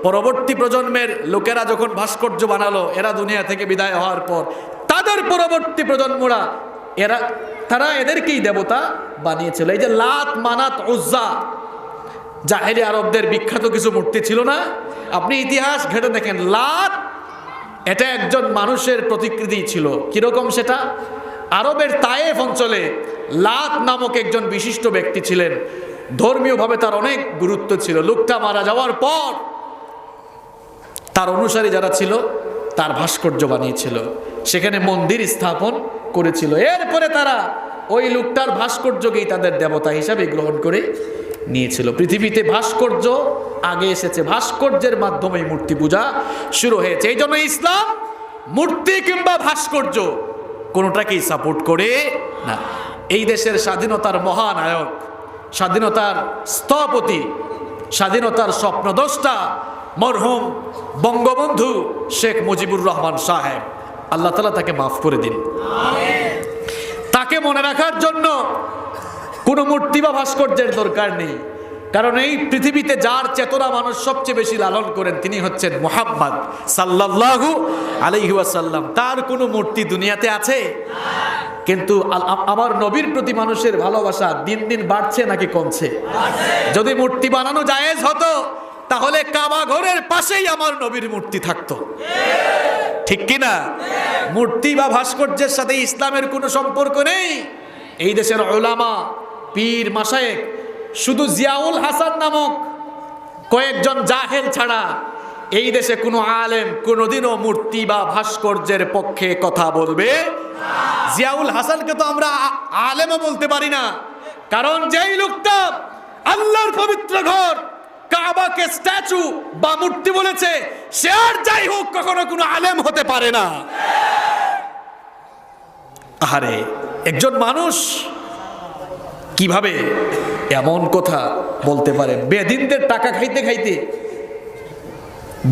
পরবর্তী প্রজন্মের লোকেরা যখন ভাস্কর্য বানালো, এরা দুনিয়া থেকে বিদায় হওয়ার পর তাদের পরবর্তী প্রজন্মরা তারা এদেরকেই দেবতা বানিয়েছিল। এই যে লাত, মানাত, উজ্জা, জাহেলি আরবদের বিখ্যাত কিছু মূর্তি ছিল না? আপনি ইতিহাস ঘেটে দেখেন, লাত এটা একজন মানুষের প্রতিকৃতি ছিল। কিরকম সেটা? আরবের তায়েফ অঞ্চলে লাত নামক একজন বিশিষ্ট ব্যক্তি ছিলেন। ধর্মীয়ভাবে তার অনেক গুরুত্ব ছিল। লোকটা মারা যাওয়ার পর তার অনুসারী যারা ছিল তার ভাস্কর্য বানিয়েছিল, সেখানে মন্দির স্থাপন করেছিল। এরপরে তারা ওই লোকটার ভাস্কর্যকেই তাদের দেবতা হিসাবে গ্রহণ করে নিয়েছিল। পৃথিবীতে ভাস্কর্য আগে এসেছে, ভাস্কর্যের মাধ্যমে মূর্তি পূজা শুরু হয়েছে। এই জন্য ইসলাম মূর্তি কিংবা ভাস্কর্য কোনোটাকেই সাপোর্ট করে না। এই দেশের স্বাধীনতার মহানায়ক, স্বাধীনতার স্থপতি, স্বাধীনতার স্বপ্নদ্রষ্টা মরহুম বঙ্গবন্ধু শেখ মুজিবুর রহমান সাহেব, আল্লাহ তাআলা তাকে মাফ করে দিন। তাকে মনে রাখার জন্য কোনো মূর্তি বা ভাস্কর্যের দরকার নেই, কারণ এই পৃথিবীতে যার চেতনা মানুষ সবচেয়ে বেশি লালন করেন তিনি হচ্ছেন মুহাম্মদ সাল্লাল্লাহু আলাইহি ওয়াসাল্লাম। তার কোনো মূর্তি দুনিয়াতে আছে? কিন্তু আমার নবীর প্রতি মানুষের ভালোবাসা দিন দিন বাড়ছে নাকি কমছে? যদি মূর্তি বানানো জায়েজ হতো তাহলে কাবা ঘরের পাশেই আমার নবীর মূর্তি থাকতো, ঠিক কিনা? মূর্তি বা ভাস্কর্যের সাথে ইসলামের কোনো সম্পর্ক নেই। এই দেশের উলামা, পীর, মাশায়েখ, শুধু জিয়াউল হাসান নামক কয়েকজন জাহেল ছাড়া এই দেশে কোনো আলেম কোনোদিনও মূর্তি বা ভাস্কর্যের পক্ষে কথা বলবে। জিয়াউল হাসানকে তো আমরা আলেমও বলতে পারি না, কারণ যেই লোকটা আল্লাহর পবিত্র ঘর কাবাকে স্ট্যাচু বা মূর্তি বলেছে, সে আর যাই হোক কখনো কোনো আলেম হতে পারে না। আরে একজন মানুষ কিভাবে এমন কথা বলতে পারে? বেদিনদের টাকা খাইতে খাইতে,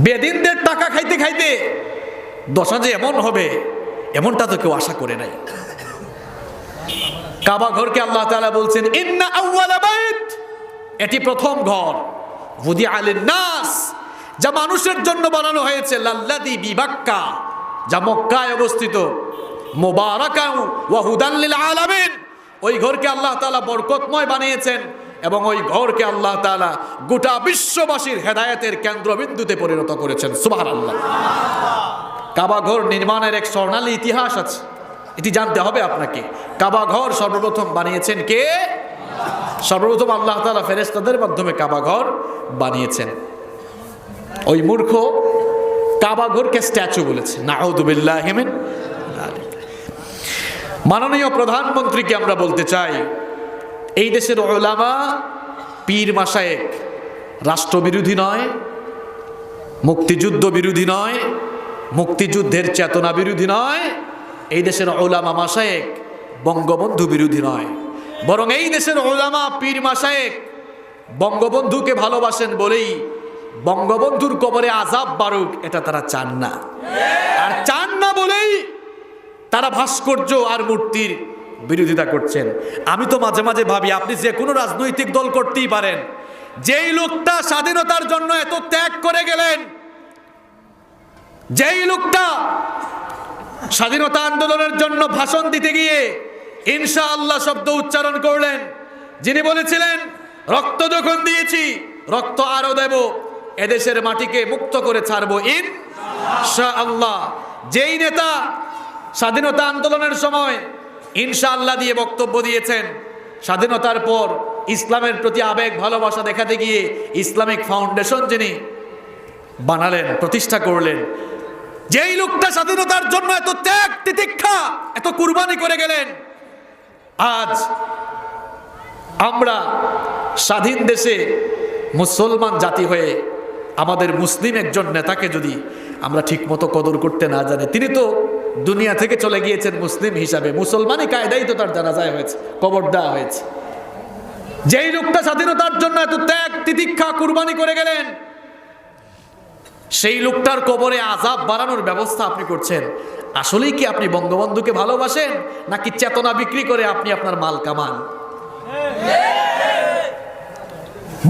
বেদিনদের টাকা খাইতে খাইতে দশা যে এমন হবে, এমনটা তো কেউ আশা করে নাই। কাবা ঘরকে আল্লাহ তাআলা বলছেন ইন্না আউওয়ালা বাইত, এটি প্রথম ঘর, উদিআ লিন-নাস, যা মানুষের জন্য বানানো হয়েছে, লাল্লাযী বিবাক্কা, যা মক্কায় অবস্থিত, মুবারাকান ওয়া হুদান লিল আলামিন। ওই ঘরকে আল্লাহ তাআলা বরকতময় বানিয়েছেন এবং ওই ঘরকে আল্লাহ তাআলা গোটা বিশ্ববাসীর হেদায়েতের কেন্দ্রবিন্দুতে পরিণত করেছেন। সুবহানাল্লাহ। কাবা ঘর নির্মাণের এক স্বর্ণালী ইতিহাস আছে, এটি জানতে হবে আপনাকে। কাবা ঘর সর্বপ্রথম বানিয়েছেন কে? সর্বপ্রথম আল্লাহ তাআলা ফেরেশতাদের মাধ্যমে কাবা ঘর বানিয়েছেন। ওই মূর্খ কাবা ঘরকে স্ট্যাচু বলেছে, নাউযু বিল্লাহি মিন যালিক। মাননীয় প্রধানমন্ত্রীকে আমরা বলতে চাই, এই দেশের উলামা, পীর, মাশায়েখ রাষ্ট্রবিরোধী নয়, মুক্তিযুদ্ধ বিরোধী নয়, মুক্তিযুদ্ধের চেতনা বিরোধী নয়। এই দেশের উলামা, মাশায়েখ বঙ্গবন্ধু বিরোধী নয়, বরং এই দেশের উলামা, পীর, মাশায়েখ বঙ্গবন্ধুকে ভালোবাসেন বলেই বঙ্গবন্ধুর কবরে আযাব বাড়ুক এটা তারা চান না। আর চান না বলেই তারা ভাস্কর্য আর মূর্তির বিরোধিতা করছেন। আমি তো মাঝে মাঝে ভাবি, আপনি যে কোনো রাজনৈতিক দল করতেই পারেন, যেই লোকটা স্বাধীনতার জন্য এত ত্যাগ করে গেলেন, যেই লোকটা স্বাধীনতা আন্দোলনের জন্য ভাষণ দিতে গিয়ে ইনশাআল্লাহ শব্দ উচ্চারণ করলেন, যিনি বলেছিলেন রক্ত যখন দিয়েছি রক্ত আরো দেব, এদেশের মাটিকে মুক্ত করে ছাড়বো ইনশাআল্লাহ। যেই নেতা স্বাধীনতা আন্দোলনের সময় ইনশাআল্লাহ দিয়ে বক্তব্য দিয়েছেন, স্বাধীনতার পর ইসলামের প্রতি আবেগ ভালোবাসা দেখাতে গিয়ে ইসলামিক ফাউন্ডেশন যিনি বানালেন, প্রতিষ্ঠা করলেন, যেই লোকটা স্বাধীনতার জন্য এত ত্যাগ তিতিক্ষা এত কুরবানি করে গেলেন, আজ আমরা স্বাধীন দেশে মুসলমান জাতি হয়ে আমাদের মুসলিম একজন নেতাকে যদি আমরা ঠিকমতো কদর করতে না জানি, তিনি তো দুনিয়া থেকে চলে গিয়েছেন মুসলিম হিসাবে, মুসলমানই কায়দাই তো তার জানাজায় হয়েছে, কবর দেওয়া হয়েছে। যেই লোকটা স্বাধীনতার জন্য এত ত্যাগ তিতিক্ষা কুরবানি করে গেলেন, সেই লোকটার কবরে আযাব বাড়ানোর ব্যবস্থা আপনি করছেন। আসলেই কি আপনি বঙ্গবন্ধুকে ভালোবাসেন, নাকি চেতনা বিক্রি করে আপনি আপনার মাল কামান?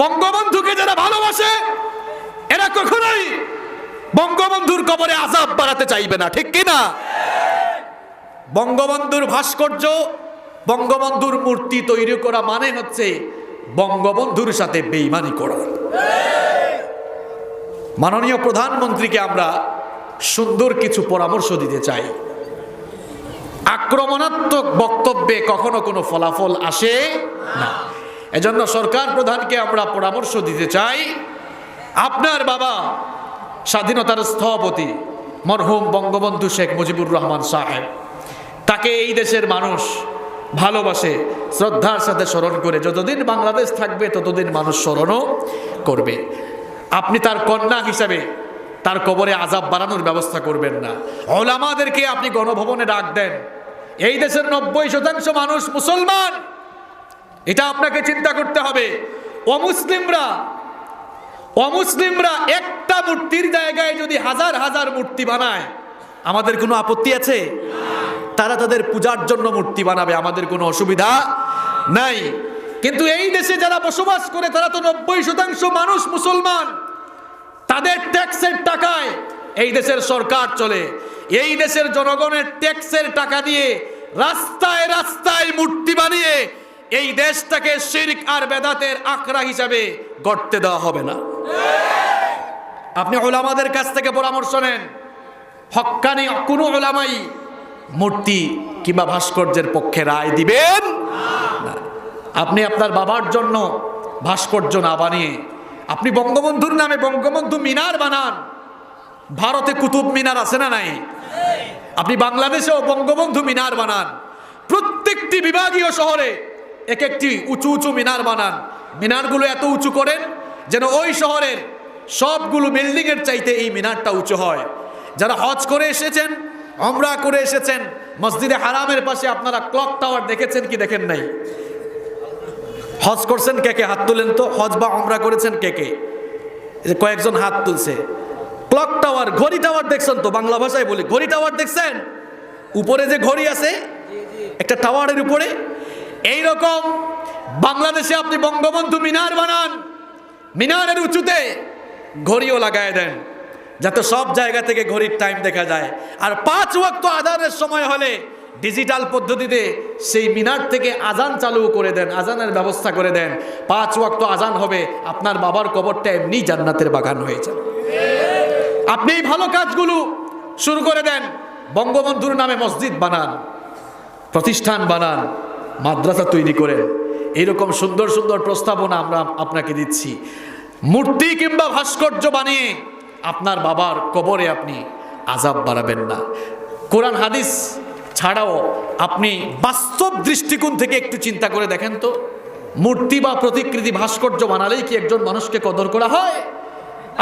বঙ্গবন্ধুকে যারা ভালোবাসে এরা কখনোই বঙ্গবন্ধুর কবরে আযাব বাড়াতে চাইবে না, ঠিক কি না? বঙ্গবন্ধুর ভাস্কর্য, বঙ্গবন্ধুর মূর্তি তৈরি করা মানে হচ্ছে বঙ্গবন্ধুর সাথে বেঈমানি করা। মাননীয় প্রধানমন্ত্রীকে আমরা সুন্দর কিছু পরামর্শ দিতে চাই। আক্রমণাত্মক বক্তব্যে কখনো কোনো ফলাফল আসে না। এজন্য সরকার প্রধানকে আমরা পরামর্শ দিতে চাই, আপনার বাবা স্বাধীনতার স্থপতি মরহুম বঙ্গবন্ধু শেখ মুজিবুর রহমান সাহেব, তাকে এই দেশের মানুষ ভালোবাসে, শ্রদ্ধার সাথে স্মরণ করে, যতদিন বাংলাদেশ থাকবে ততদিন মানুষ স্মরণও করবে। আপনি তার কন্যা হিসাবে তার কবরে আযাব বাড়ানোর ব্যবস্থা করবেন না। উলামাদেরকে আপনি গণভবনে ডাক দেন। এই দেশের 90% মানুষ মুসলমান, এটা আপনাকে চিন্তা করতে হবে। অমুসলিমরা একটা মূর্তির জায়গায় যদি হাজার হাজার মূর্তি বানায়, আমাদের কোনো আপত্তি আছে? তারা তাদের পূজার জন্য মূর্তি বানাবে, আমাদের কোনো অসুবিধা নাই। কিন্তু এই দেশে যারা বসবাস করে তারা তো 90% মানুষ মুসলমান। তাদের ট্যাক্সের টাকায় এই দেশের সরকার চলে। এই দেশের জনগণের ট্যাক্সের টাকা দিয়ে রাস্তায় রাস্তায় মূর্তি বানিয়ে এই দেশটাকে শিরক আর বেদাতের আখড়া হিসাবে গড়তে দেওয়া হবে না। আপনি উলামাদের কাছ থেকে পরামর্শ নেন। হক্কানি কোনো উলামাই মূর্তি কিংবা ভাস্কর্যের পক্ষে রায় দিবেন না। আপনি আপনার বাবার জন্য ভাস্কর্য না বানিয়ে আপনি বঙ্গবন্ধুর নামে বঙ্গবন্ধু মিনার বানান। ভারতে কুতুব মিনার আছে না নাই? আপনি বাংলাদেশেও বঙ্গবন্ধু মিনার বানান। প্রত্যেকটি বিভাগীয় শহরে এক একটি উঁচু উঁচু মিনার বানান। মিনারগুলো এত উঁচু করেন যেন ওই শহরের সবগুলো বিল্ডিং এর চাইতে এই মিনারটা উঁচু হয়। যারা হজ করে এসেছেন, উমরা করে এসেছেন, মসজিদে হারামের পাশে আপনারা ক্লক টাওয়ার দেখেছেন কি দেখেন নাই? হজ করছেন কে কে? হাত তুলেন তো। হজ বা উমরা করেছেন কে কে? কয়েকজন হাত তুলছে। ক্লক টাওয়ার, ঘড়ি টাওয়ার দেখছেন তো? বাংলা ভাষায় বলি, ঘড়ি টাওয়ার দেখছেন? উপরে যে ঘড়ি আছে একটা টাওয়ারের উপরে, এইরকম বাংলাদেশে আপনি বঙ্গবন্ধু মিনার বানান। মিনারের উঁচুতে ঘড়িও লাগায় দেন যাতে সব জায়গা থেকে ঘড়ির টাইম দেখা যায়। আর 5 ওয়াক্ত আযানের সময় হলে ডিজিটাল পদ্ধতিতে সেই মিনার থেকে আজান চালু করে দেন, আজানের ব্যবস্থা করে দেন। 5 ওয়াক্ত আজান হবে, আপনার বাবার কবরটা এমনি জান্নাতের বাগান হয়ে যাবে। আপনি এই ভালো কাজগুলো শুরু করে দেন। বঙ্গবন্ধুর নামে মসজিদ বানান, প্রতিষ্ঠান বানান, মাদ্রাসা তৈরি করেন। এইরকম সুন্দর সুন্দর প্রস্তাবনা আমরা আপনাকে দিচ্ছি। মূর্তি কিংবা ভাস্কর্য বানিয়ে আপনার বাবার কবরে আপনি আযাব বাড়াবেন না। কোরআন হাদিস ছাড়াও আপনি বাস্তব দৃষ্টিকোণ থেকে একটু চিন্তা করে দেখেন তো, মূর্তি বা প্রতিকৃতি ভাস্কর্য বানালেই কি একজন মানুষকে কদর করা হয়?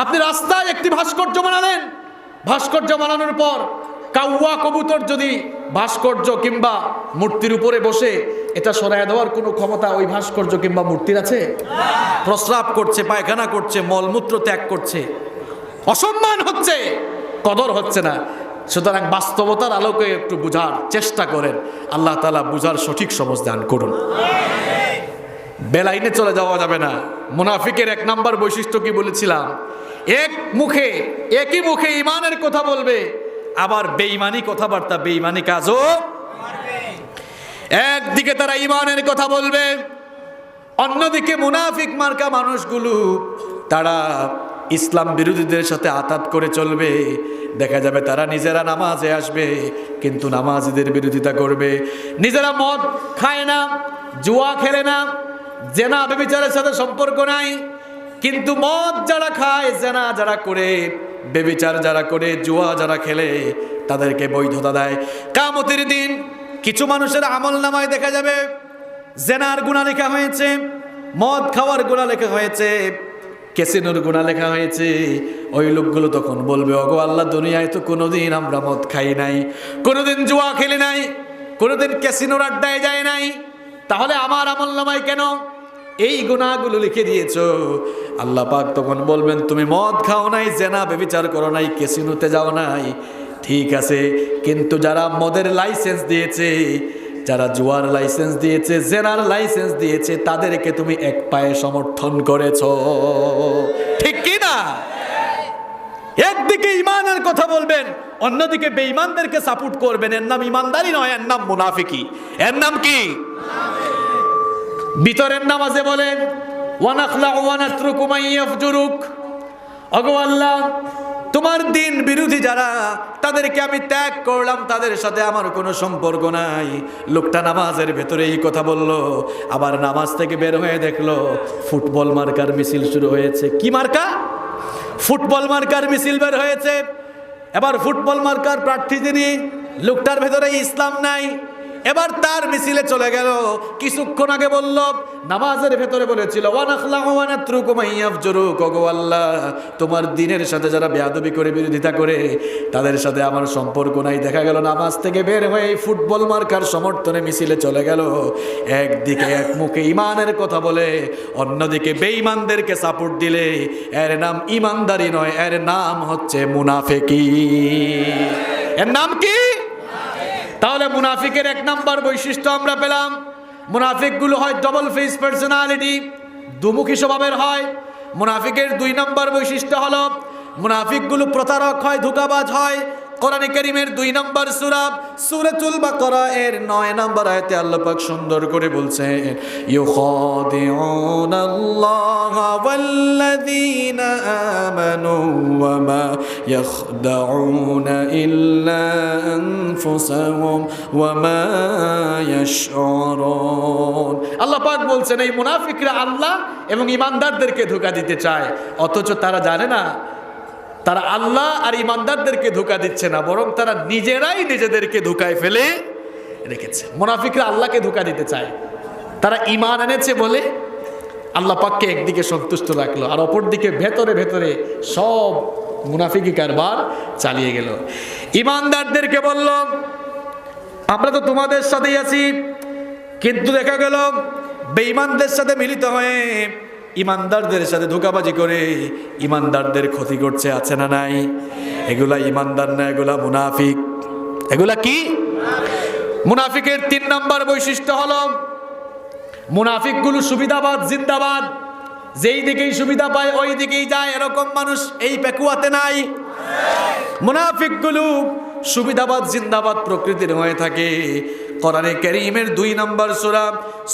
আপনি রাস্তায় একটি ভাস্কর্য বানালেন, ভাস্কর্য বানানোর পর কাউয়া কবুতর যদি ভাস্কর্য কিংবা মূর্তির উপরে বসে, এটা সরায় দেওয়ার কোনো ক্ষমতা ওই ভাস্কর্য কিংবা মূর্তির আছে? প্রস্রাব করছে, পায়খানা করছে, মলমূত্র ত্যাগ করছে, অসম্মান হচ্ছে, কদর হচ্ছে না। সুতরাং বাস্তবতার আলোকে একটু বুঝার চেষ্টা করেন। আল্লাহ তাআলা বুঝার সঠিক সমঝ দান করুন। বেলাইনে চলে যাওয়া যাবে না। মুনাফিকের 1 নাম্বার বৈশিষ্ট্য কি বলেছিলাম? একই মুখে ইমানের কথা বলবে, আবার বেঈমানি কথাবার্তা, বেঈমানি কাজও। একদিকে তারা ইমানের কথা বলবে, অন্যদিকে মুনাফিক মার্কা মানুষগুলো তারা ইসলাম বিরোধীদের সাথে আতাত করে চলবে। দেখা যাবে তারা নিজেরা নামাজে আসবে কিন্তু নামাজীদের বিরোধিতা করবে। নিজেরা মদ খায় না, জুয়া খেলে না, জেনা ব্যভিচারের সাথে সম্পর্ক নাই, কিন্তু মদ যারা খায়, জেনা যারা করে, ব্যভিচার যারা করে, জুয়া যারা খেলে তাদেরকে বৈধতা দেয়। কিয়ামতের দিন কিছু মানুষের আমলনামায় দেখা যাবে জেনার গুনাহ লেখা হয়েছে, মদ খাওয়ার গুনাহ লেখা হয়েছে, ক্যাসিনোর গুনাহ লেখা হয়েছে। ওই লোকগুলো তখন বলবে, ওগো আল্লাহ, দুনিয়ায় তো কোনোদিন আমরা মদ খাই নাই, কোনোদিন জুয়া খেলি নাই, কোনোদিন ক্যাসিনোর আড্ডায় যায় নাই, তাহলে আমার আমলনামায় কেন এই গুনাহগুলো লিখে দিয়েছো? আল্লাহ পাক তখন বলবেন, তুমি মদ খাও নাই, জেনা ব্যভিচার করো নাই, ক্যাসিনোতে যাও নাই, ঠিক আছে, কিন্তু যারা মদের লাইসেন্স দিয়েছে, যারা জুয়ার লাইসেন্স দিয়েছে, জেনার লাইসেন্স দিয়েছে, তাদেরকে তুমি এক পায়ে সমর্থন করেছো, ঠিক কি না? একদিকে ইমানের কথা বলবেন, অন্যদিকে বেঈমানদেরকে সাপোর্ট করবেন। এর নাম ইমানদারি নয়, এর নাম মুনাফিকি। এর নাম কি? ভিতরের নামাজে বলেন, ওয়া নাখলাউ ওয়া নাতরুকু মান ইয়াফজুরুক, ওগো আল্লাহ, তোমার দিন বিরোধী যারা, তাদেরকে আমি ত্যাগ করলাম, তাদের সাথে আমার কোনো সম্পর্ক নাই। লোকটা নামাজের ভেতরে এই কথা বলল, আবার নামাজ থেকে বের হয়ে দেখলো ফুটবল মার্কার মিছিল শুরু হয়েছে। কি মার্কা? ফুটবল মার্কার মিছিল বের হয়েছে। এবার ফুটবল মার্কার প্রার্থী যিনি, লোকটার ভেতরে ইসলাম নাই, এবার তার মিছিলে চলে গেল। কিছুক্ষণ আগে বলল, নামাজের ভেতরে বলেছিল, ওয়া নাখলাউ ওয়া নাতরুকু মান ইয়াফজুরুক, ওগো আল্লাহ, তোমার দ্বীনের সাথে যারা বেয়াদবি করে, বিরোধিতা করে, তাদের সাথে আমার সম্পর্ক নাই। দেখা গেল নামাজ থেকে বের হয়ে ফুটবল মার্কার সমর্থনে মিছিলে চলে গেল। একদিকে এক মুখে ইমানের কথা বলে, অন্যদিকে বেঈমানদেরকে সাপোর্ট দিলে এর নাম ইমানদারি নয়, এর নাম হচ্ছে মুনাফিকি। এর নাম কি? তাহলে মুনাফিকের এক নাম্বার বৈশিষ্ট্য আমরা পেলাম, মুনাফিকগুলো হয় ডবল ফেস পার্সোনালিটি, দুমুখী স্বভাবের হয়। মুনাফিকের দুই নাম্বার বৈশিষ্ট্য হলো মুনাফিকগুলো প্রতারক হয়, ধোঁকাবাজ হয়। কোরআনে কারীমের 2 নম্বর সূরা সূরাতুল বাকারা এর 9 নম্বর আয়াতে আল্লাহ পাক সুন্দর করে বলছেন, ইউখাদিউনাল্লাহা ওয়াল্লাযীনা আমানু ওয়া মা ইয়াখদাউনা ইল্লা আনফুসাহুম ওয়া মা ইয়াশউরুন। আল্লাহ পাক বলছেন এই মুনাফিকরা আল্লাহ এবং ঈমানদারদেরকে ধোঁকা দিতে চায়, অথচ তারা জানে না তারা আল্লাহ আর ইমানদারদেরকে ধোঁকা দিচ্ছে না, বরং তারা নিজেরাই নিজেদেরকে ধোঁকায় ফেলে রেখেছে। মুনাফিকরা আল্লাহকে ধোঁকা দিতে চায়, তারা ঈমান এনেছে বলে আল্লাহ পাককে একদিকে সন্তুষ্ট রাখলো, আর অপর দিকে ভেতরে ভেতরে সব মুনাফিকি কারবার চালিয়ে গেল। ইমানদারদেরকে বলল, আমরা তো তোমাদের সাথেই আছি, কিন্তু দেখা গেল বেঈমানদের সাথে মিলিত হয়ে ইমানদারদের সাথে ধোঁকাবাজি করে ইমানদারদের ক্ষতি করছে, আছে না নাই? এগুলা ইমানদার না, এগুলা মুনাফিক। এগুলা কি? মুনাফিকের 3 নম্বর বৈশিষ্ট্য হলো মুনাফিকগুলো সুবিধাবাদ জিন্দাবাদ, যেই দিকেই সুবিধা পায় ওই দিকেই যায়, এরকম মানুষ এই পেকুয়াতে নাই। মুনাফিকগুলো সুবিধাবাদ জিন্দাবাদ প্রকৃতির হয়ে থাকে। কোরআনে কারীমের 2 নম্বর সূরা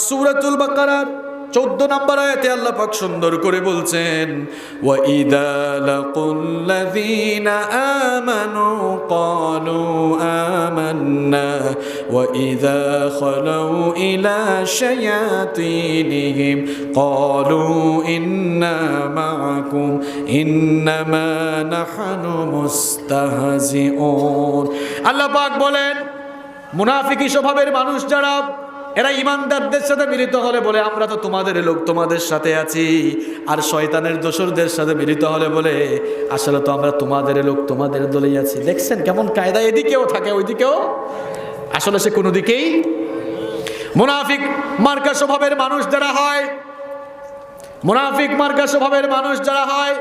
সূরাতুল বাকারার 14 নম্বর আয়াতে আল্লাহ পাক সুন্দর করে বলছেন, ওয়া ইযা লাকুল্লাযীনা আমানু ক্বালু আমান্না ওয়া ইযা খালাউ ইলা শায়াতিনহিম ক্বালু ইন্না মাআকুম ইন্নামা নাহনু মুস্তাহজিউন। আল্লাহ পাক বলেন মুনাফিকি স্বভাবের মানুষ যারা, এরা ইমানদারদের সাথে মিলিত হলে বলে আমরা তো তোমাদের লোক, তোমাদের সাথে আছি, আর শয়তানের দোসরদের সাথে মিলিত হলে বলে আসলে তো আমরা তোমাদের লোক, তোমাদের দলেই আছি। দেখছেন কেমন কায়দা, এদিকেও থাকে ওইদিকেও, আসলে সে কোনো দিকেই। মুনাফিক মার্কা স্বভাবের মানুষ যারা হয়, মুনাফিক মার্কা স্বভাবের মানুষ যারা হয়,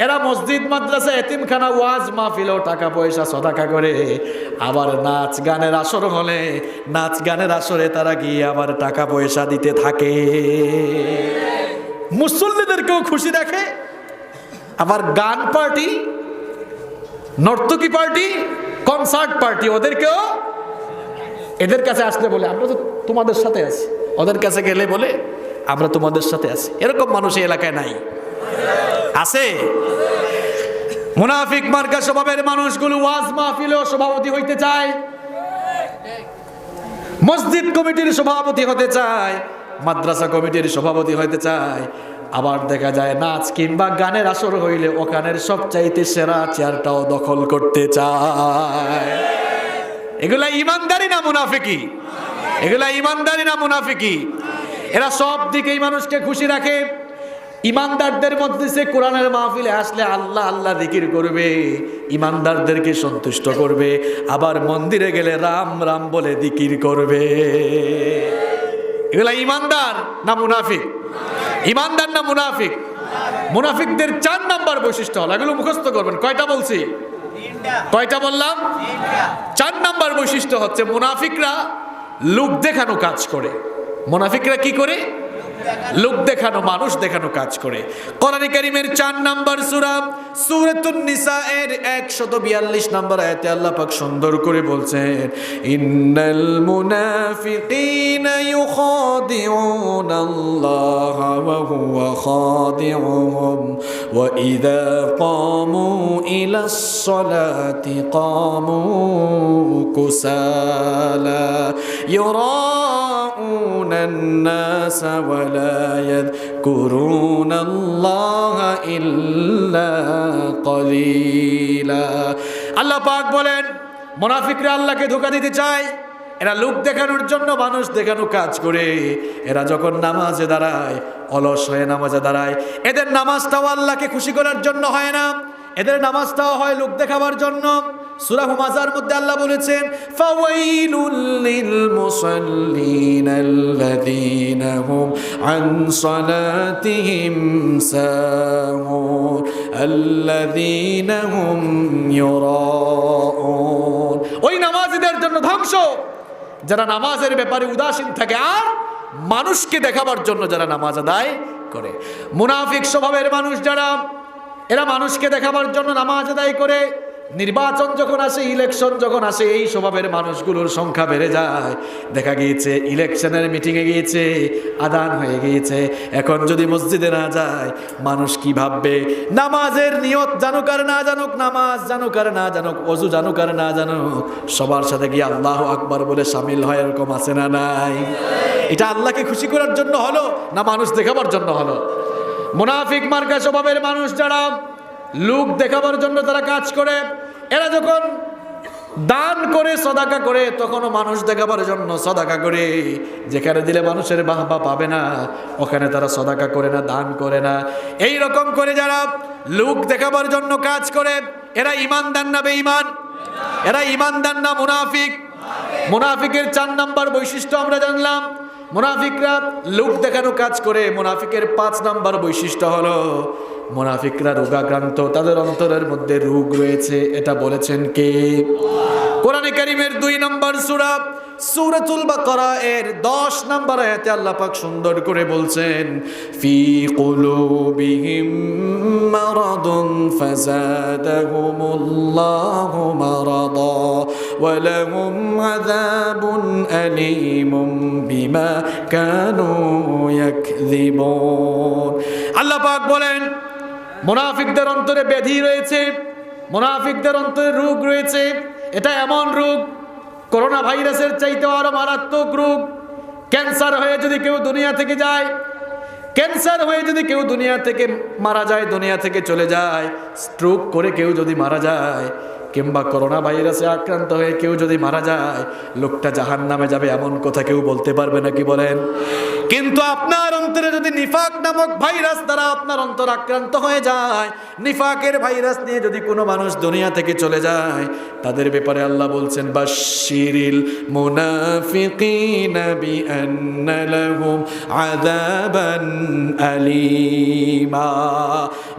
এরা মসজিদ মাদ্রাসা এতিমখানা ওয়াজ মাহফিলেও টাকা পয়সা সদাকা করে, আবার নাচ গানের আসর হলে নাচ গানের আসরে তারা গিয়ে আবার টাকা পয়সা দিতে থাকে, মুসল্লিদেরকেও খুশি রাখে, আবার গান পার্টি, নর্তকী পার্টি, কনসার্ট পার্টি, ওদেরকেও এদের কাছে আসলে বলে আমরা তো তোমাদের সাথে আছি, ওদের কাছে গেলে বলে আমরা তোমাদের সাথে আছি। এরকম মানুষ এই এলাকায় নাই? আছে। মুনাফিক মার্কা স্বভাবের মানুষগুলো ওয়াজ মাহফিলেও সভাপতি হইতে চায়, মসজিদ কমিটির সভাপতি হতে চায়, মাদ্রাসা কমিটির সভাপতি হইতে চায়। আবার দেখা যায় নাচ কিংবা গানের আসর হইলে ওখানের সবচাইতে সেরা চেয়ারটাও দখল করতে চায়। এগুলা ইমানদারি না মুনাফিকি? এগুলা ইমানদারি না মুনাফিকি? এরা সব দিকেই মানুষকে খুশি রাখে। ইমানদারদের মধ্যে সে কোরআনের মাহফিলে আসলে আল্লাহ আল্লাহ জিকির করবে, ইমানদারদেরকে সন্তুষ্ট করবে। আবার মন্দিরে গেলে রাম রাম বলে জিকির করবে। এগুলা ইমানদার না মুনাফিক? ইমানদার না মুনাফিক? মুনাফিকদের 4 নাম্বার বৈশিষ্ট্য হলো, এগুলো মুখস্থ করবেন। কয়টা বলছি? কয়টা বললাম? 4 নাম্বার বৈশিষ্ট্য হচ্ছে মুনাফিকরা লোক দেখানো কাজ করে। মুনাফিকরা কি করে? লোক দেখানো, মানুষ দেখানো কাজ করে। কোরআন কারীমের 4 নাম্বার সূরা সূরাতুন নিসা এর 142 নাম্বার আয়াতে আল্লাহ পাক সুন্দর করে বলছেন, ইন্নাল মুনাফিকিনা ইউখাদিউনা আল্লাহা ওয়া হুয়া খাদিউহুম ওয়া ইযা ক্বামু ইলাস সালাতি ক্বামু কুসালা ইউরাউনা الناس ولا يذكرون الله إلا قليلا। আল্লাহ পাক বলেন মুনাফিকরা আল্লাহকে ধোঁকা দিতে চায়। এরা লোক দেখানোর জন্য মানুষ দেখানো কাজ করে। এরা যখন নামাজে দাঁড়ায় অলস হয়ে নামাজে দাঁড়ায়। এদের নামাজটাও আল্লাহকে খুশি করার জন্য হয় না, এদের নামাজটাও হয় লোক দেখাবার জন্য। সূরা হুমাযার মধ্যে আল্লাহ বলেছেন, ফাওয়াইলুল লিল মুসাল্লিন আল্লাযীনা হুম আন সালাতিহিম সাহুন আল্লাযীনা হুম ইউরাউন। ওই নামাজীদের জন্য ধ্বংস যারা নামাজের ব্যাপারে উদাসীন থাকে আর মানুষকে দেখাবার জন্য যারা নামাজ আদায় করে। মুনাফিক স্বভাবের মানুষ যারা, এরা মানুষকে দেখাবার জন্য নামাজ আদায় করে। নির্বাচন যখন আসে, ইলেকশন যখন আসে, এই স্বভাবের মানুষগুলোর সংখ্যা বেড়ে যায়। দেখা গিয়েছে ইলেকশনের মিটিংয়ে গিয়েছে, আদান হয়ে গিয়েছে, এখন যদি মসজিদে না যায় মানুষ কি ভাববে? নামাজের নিয়ত জানুক আর না জানুক, নামাজ জানুক আর না জানুক, ওযু জানুক আর না জানুক, সবার সাথে গিয়ে আল্লাহু আকবার বলে শামিল হয়। এরকম আছে না নাই? এটা আল্লাহকে খুশি করার জন্য হলো না মানুষ দেখাবার জন্য হলো? মুনাফিক মার্কা স্বভাবের মানুষ যারা লোক দেখাবার জন্য তারা কাজ করে, এরা যখন দান করে সদাকা করে তখনও মানুষ দেখাবার জন্য সদাকা করে। যেখানে দিলে মানুষের বাহবা পাবে না ওখানে তারা সদাকা করে না, দান করে না। এই রকম করে যারা লোক দেখাবার জন্য কাজ করে এরা ইমানদার না বেঈমান? এরা ইমানদার না মুনাফিক? মুনাফিকের 4 নাম্বার বৈশিষ্ট্য আমরা জানলাম। মুনাফিকরা লোক দেখানো কাজ করে। মুনাফিকের 5 নাম্বার বৈশিষ্ট্য হলো মুনাফিকরা রোগাক্রান্ত, তাদের অন্তরের মধ্যে রোগ রয়েছে। এটা বলেছেন কে? কোরআনে কারীমের 2 নম্বর সূরা সূরাতুল বাকারা এর 10 নম্বর আয়াতে আল্লাহ পাক সুন্দর করে বলছেন, ফি কুলুবিহিম মারাদুন ফাযাদাহুমুল্লাহু মারাদা ওয়া লাহুম আযাবুন আলীমুম বিমা কানু ইয়াকযিবুন। আল্লাহ পাক বলেন মুনাফিকদের অন্তরে ব্যাধি রয়েছে, মুনাফিকদের অন্তরে রোগ রয়েছে। এটা এমন রোগ করোনা ভাইরাসের চাইতেও আরো মারাত্মক রোগ। ক্যান্সার হয়ে যদি কেউ দুনিয়া থেকে যায়, ক্যান্সার হয়ে যদি কেউ দুনিয়া থেকে মারা যায়, দুনিয়া থেকে চলে যায়, স্ট্রোক করে কেউ যদি মারা যায়, কিংবা করোনা ভাইরাসে আক্রান্ত হয়ে কেউ যদি মারা যায়, লোকটা জাহান্নামে যাবে এমন কথা কেউ বলতে পারবে নাকি বলেন? কিন্তু আপনার অন্তরে যদি নিফাক নামক ভাইরাস দ্বারা আপনার অন্তর আক্রান্ত হয়ে যায়, নিফাকের ভাইরাস নিয়ে যদি কোনো মানুষ দুনিয়া থেকে চলে যায়, তাদের ব্যাপারে আল্লাহ বলছেন, বাশশিরিল মুনাফিকিনা বিআন্না লাহুম আযাবান আলীমা।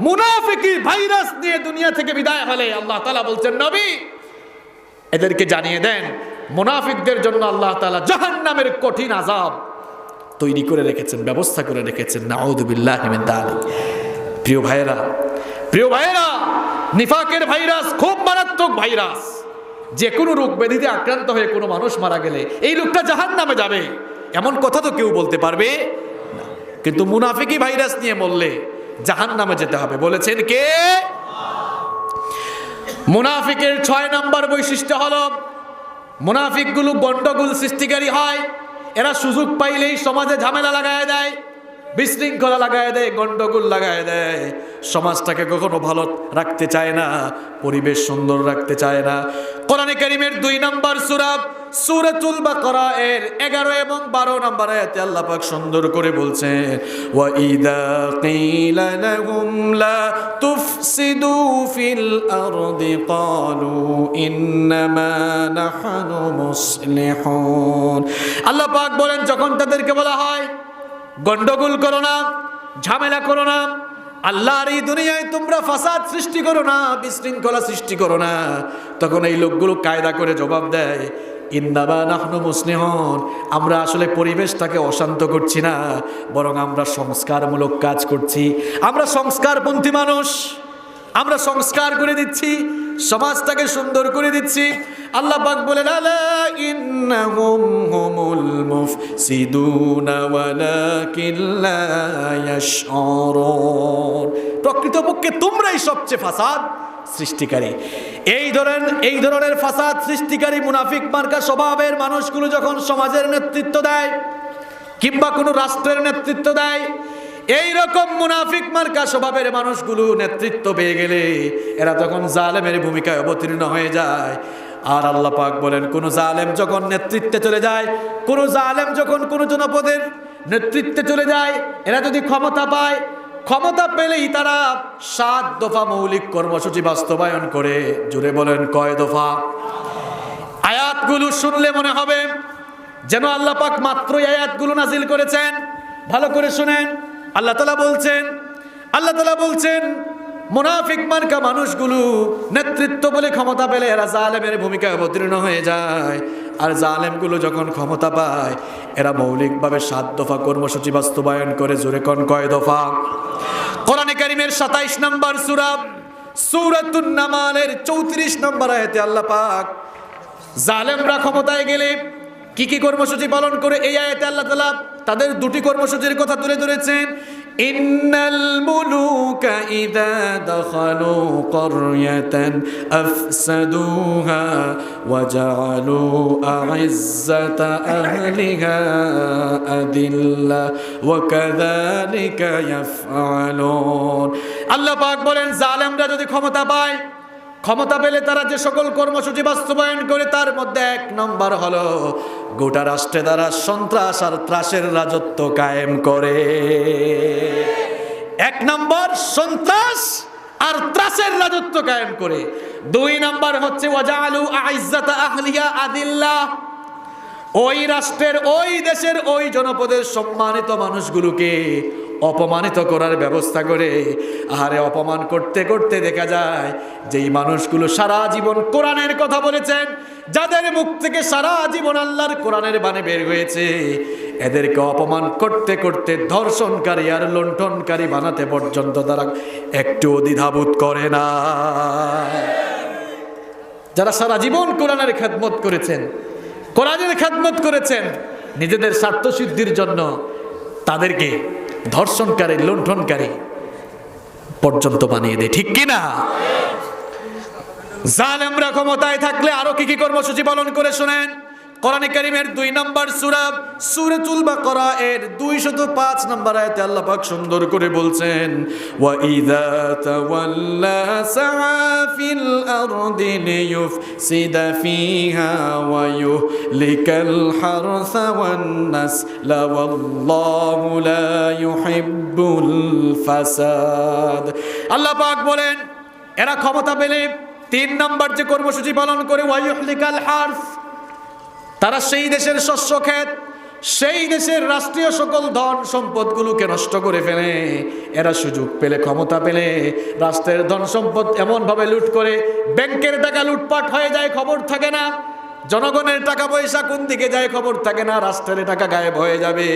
মুনাফিকি ভাইরাস নিয়ে দুনিয়া থেকে বিদায় হলে আল্লাহ তাআলা বলছেন, নবী এদেরকে জানিয়ে দেন মুনাফিকদের জন্য আল্লাহ তাআলা জাহান্নামের কঠিন আযাব তৈরি করে রেখেছেন, ব্যবস্থা করে রেখেছেন। নাউযু বিল্লাহি মিন যালিক। প্রিয় ভাইরা, প্রিয় ভাইরা, নিফাকের ভাইরাস খুব মারাত্মক ভাইরাস। যে কোনো রোগ ব্যাধিতে আক্রান্ত হয়ে কোনো মানুষ মারা গেলে এই লোকটা জাহান্নামে যাবে এমন কথা তো কেউ বলতে পারবে না। কিন্তু মুনাফিকি ভাইরাস নিয়ে মরলে জাহান্নামে যেতে হবে বলেছেন কে? মুনাফিকের 6 নম্বর বৈশিষ্ট্য হলো মুনাফিকগুলো গন্ডগোল সৃষ্টিকারী হয়। এরা সুযোগ পাইলেই সমাজে ঝামেলা লাগায় দেয়, বিশৃঙ্খলা লাগায় দেয়, গন্ডগোল লাগায় দেয়। সমাজটাকে কখনো ভালো রাখতে চায় না, পরিবেশ সুন্দর রাখতে চায় না। কোরআনে কারীমের 2 নম্বর সূরা সূরাতুল বাকারা এর 11 এবং 12 নম্বর আয়াতে আল্লাহ পাক সুন্দর করে বলছেন, ওয়া ইযা কিলা লাহুম লা তুফসিদু ফিল আরদি ক্বালু ইন্নামা নাহনু মুসলিহুন। আল্লাহ পাক বলেন, যখন তাদেরকে বলা হয় গন্ডগোল করো না, ঝামেলা করো না, আল্লাহর এই দুনিয়ায় তোমরা ফাসাদ সৃষ্টি করো না, বিশৃঙ্খলা সৃষ্টি করো না, তখন এই লোকগুলো কায়দা করে জবাব দেয়, ইন্নামা নাহনু মুসলিহুন, আমরা আসলে পরিবেশটাকে অশান্ত করছি না, বরং আমরা সংস্কারমূলক কাজ করছি। আমরা সংস্কারপন্থী মানুষ, আমরা সংস্কার করে দিচ্ছি, সমাজটাকে সুন্দর করে দিচ্ছি। আল্লাহ পাক বলেন, আলা ইন্নাহুম হুমুল মুফসিদুনা ওয়ালাকিন লা ইয়াশউরুন। প্রকৃতপক্ষে তোমরাই সবচেয়ে ফাসাদ সৃষ্টিকারী। এই ধরনের ফাসাদ সৃষ্টিকারী মুনাফিক মার্কা স্বভাবের মানুষগুলো যখন সমাজের নেতৃত্ব দেয় কিংবা কোনো রাষ্ট্রের নেতৃত্ব দেয়, এই রকম মুনাফিক মার্কা স্বভাবের মানুষগুলো নেতৃত্ব পেয়ে গেলে এরা তখন জালেমের ভূমিকায় অবতীর্ণ হয়ে যায়। আর আল্লাহ পাক বলেন, কোন জালেম যখন নেতৃত্বে চলে যায়, কোন জালেম যখন কোন জনপদের নেতৃত্বে চলে যায়, এরা যদি ক্ষমতা পায়, ক্ষমতা পেলেই তারা 7 দফা মৌলিক কর্মসূচি বাস্তবায়ন করে। জুড়ে বলেন কয় দফা? আয়াতগুলো শুনলে মনে হবে যেন আল্লাহ পাক মাত্রই আয়াতগুলো নাজিল করেছেন। ভালো করে শুনেন, আল্লাহ তাআলা বলছেন মুনাফিক মার্কা মানুষগুলো নেতৃত্ব বলে ক্ষমতা পেলে এরা জালেমের ভূমিকায় অবতীর্ণ হয়ে যায়। আর জালেমগুলো যখন ক্ষমতা পায় এরা মৌলিকভাবে 7 দফা কর্মসূচি বাস্তবায়ন করে। জোরে কোন কয় দফা? কোরআনে কারীমের 27 নম্বর সূরা সূরাতুন নামালের 34 নম্বর আয়াতে আল্লাহ পাক জালেমরা ক্ষমতায় গেলে কি কি কর্মসূচি পালন করে এই আয়াতে আল্লাহ তাআলা তাদের 2টি কর্মসূচির কথা তুলে ধরেছেন। ইন্নাল মুলুকা ইযা দাখালু ক্বরয়াতান আফসাদুহা ওয়া জাআলু আ'ইজ্জাতা আহলিহা আদিল্লা ওয়া কাযালিকা ইয়াফআলুন। আল্লাহ পাক বলেন, জালেমরা যদি ক্ষমতা পায়, ক্ষমতা পেলে তারা যে সকল কর্মসূচি বাস্তবায়ন করে তার মধ্যে 1 নম্বর হলো গোটা রাষ্ট্রে তারা সন্ত্রাস আর ত্রাসের রাজত্ব কায়েম করে। 1 নম্বর সন্ত্রাস আর ত্রাসের রাজত্ব কায়েম করে। 2 নম্বর হচ্ছে ওয়াজালু আইজ্জাতা আহলিয়া আদিল্লা, ওই রাষ্ট্রের, ওই দেশের, ওই জনপদের সম্মানিত মানুষগুলোকে অপমানিত করার ব্যবস্থা করে। আরে অপমান করতে করতে দেখা যায় যেই মানুষগুলো সারা জীবন কোরআনের কথা বলেছেন, যাদের মুখ থেকে সারা জীবন আল্লাহর কোরআনের বাণী বের হয়েছে, এদেরকে অপমান করতে করতে ধর্ষণকারী আর লুণ্ঠনকারী বানাতে পর্যন্ত তারা একটু দ্বিধাবোধ করে না। যারা সারা জীবন কোরআনের খেদমত করেছেন, কোরআনের খেদমত করেছেন, নিজেদের স্বার্থ সিদ্ধির জন্য তাদেরকে ধর্ষণকারী, লুণ্ঠনকারী পর্যন্ত বানিয়ে দেয়। ঠিক কি না? জালেমরা ক্ষমতায় থাকলে আরো কি কি কর্মসূচি পালন করে শুনেন। কোরআনে কারীমের 2 নম্বর সূরা সূরাতুল বাকারা এর 205 নম্বর আয়াতে আল্লাহ পাক সুন্দর করে বলছেন, ওয়া ইযা তাওয়াল্লা সাআ ফিল আরদি লিয়ুফসিদা ফিহা ওয়া ইউহলিকাল হারসা ওয়ান নাসলা ওয়াল্লাহু লা ইউহিব্বুল ফাসাদ। আল্লাহ পাক বলেন, এরা ক্ষমতা পেলে 3 নম্বর যে কর্মসূচি পালন করে, ওয়া ইউহলিকাল হারস, তারা সেই দেশের শস্য ক্ষেত, সেই দেশের রাষ্ট্রীয় সকল ধন সম্পদগুলোকে নষ্ট করে ফেলে। এরা সুযোগ পেলে, ক্ষমতা পেলে রাষ্ট্রের ধন সম্পদ এমনভাবে লুট করে, ব্যাংকের টাকা লুটপাট হয়ে যায়, খবর থাকে না। জনগণের টাকা পয়সা কোন দিকে যায় খবর থাকে না, রাষ্ট্রের টাকা গায়েব হয়ে যাবে,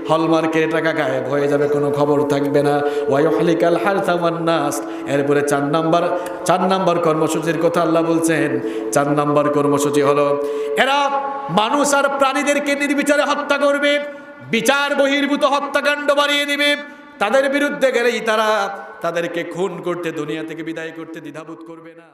হলমার্কের টাকা গায়েব হয়ে যাবে, কোনো খবর থাকবে না। ওয়ায়ুহলিকাল হারসা ওয়ান নাস। এরপরে 4 নাম্বার কর্মসূচির কথা আল্লাহ বলছেন। 4 নাম্বার কর্মসূচি হলো এরা মানুষ আর প্রাণীদেরকে নির্বিচারে হত্যা করবে, বিচার বহির্ভূত হত্যাকাণ্ড বাড়িয়ে দিবে। তাদের বিরুদ্ধে গেলেই তারা তাদেরকে খুন করতে, দুনিয়া থেকে বিদায় করতে দ্বিধাবোধ করবে না।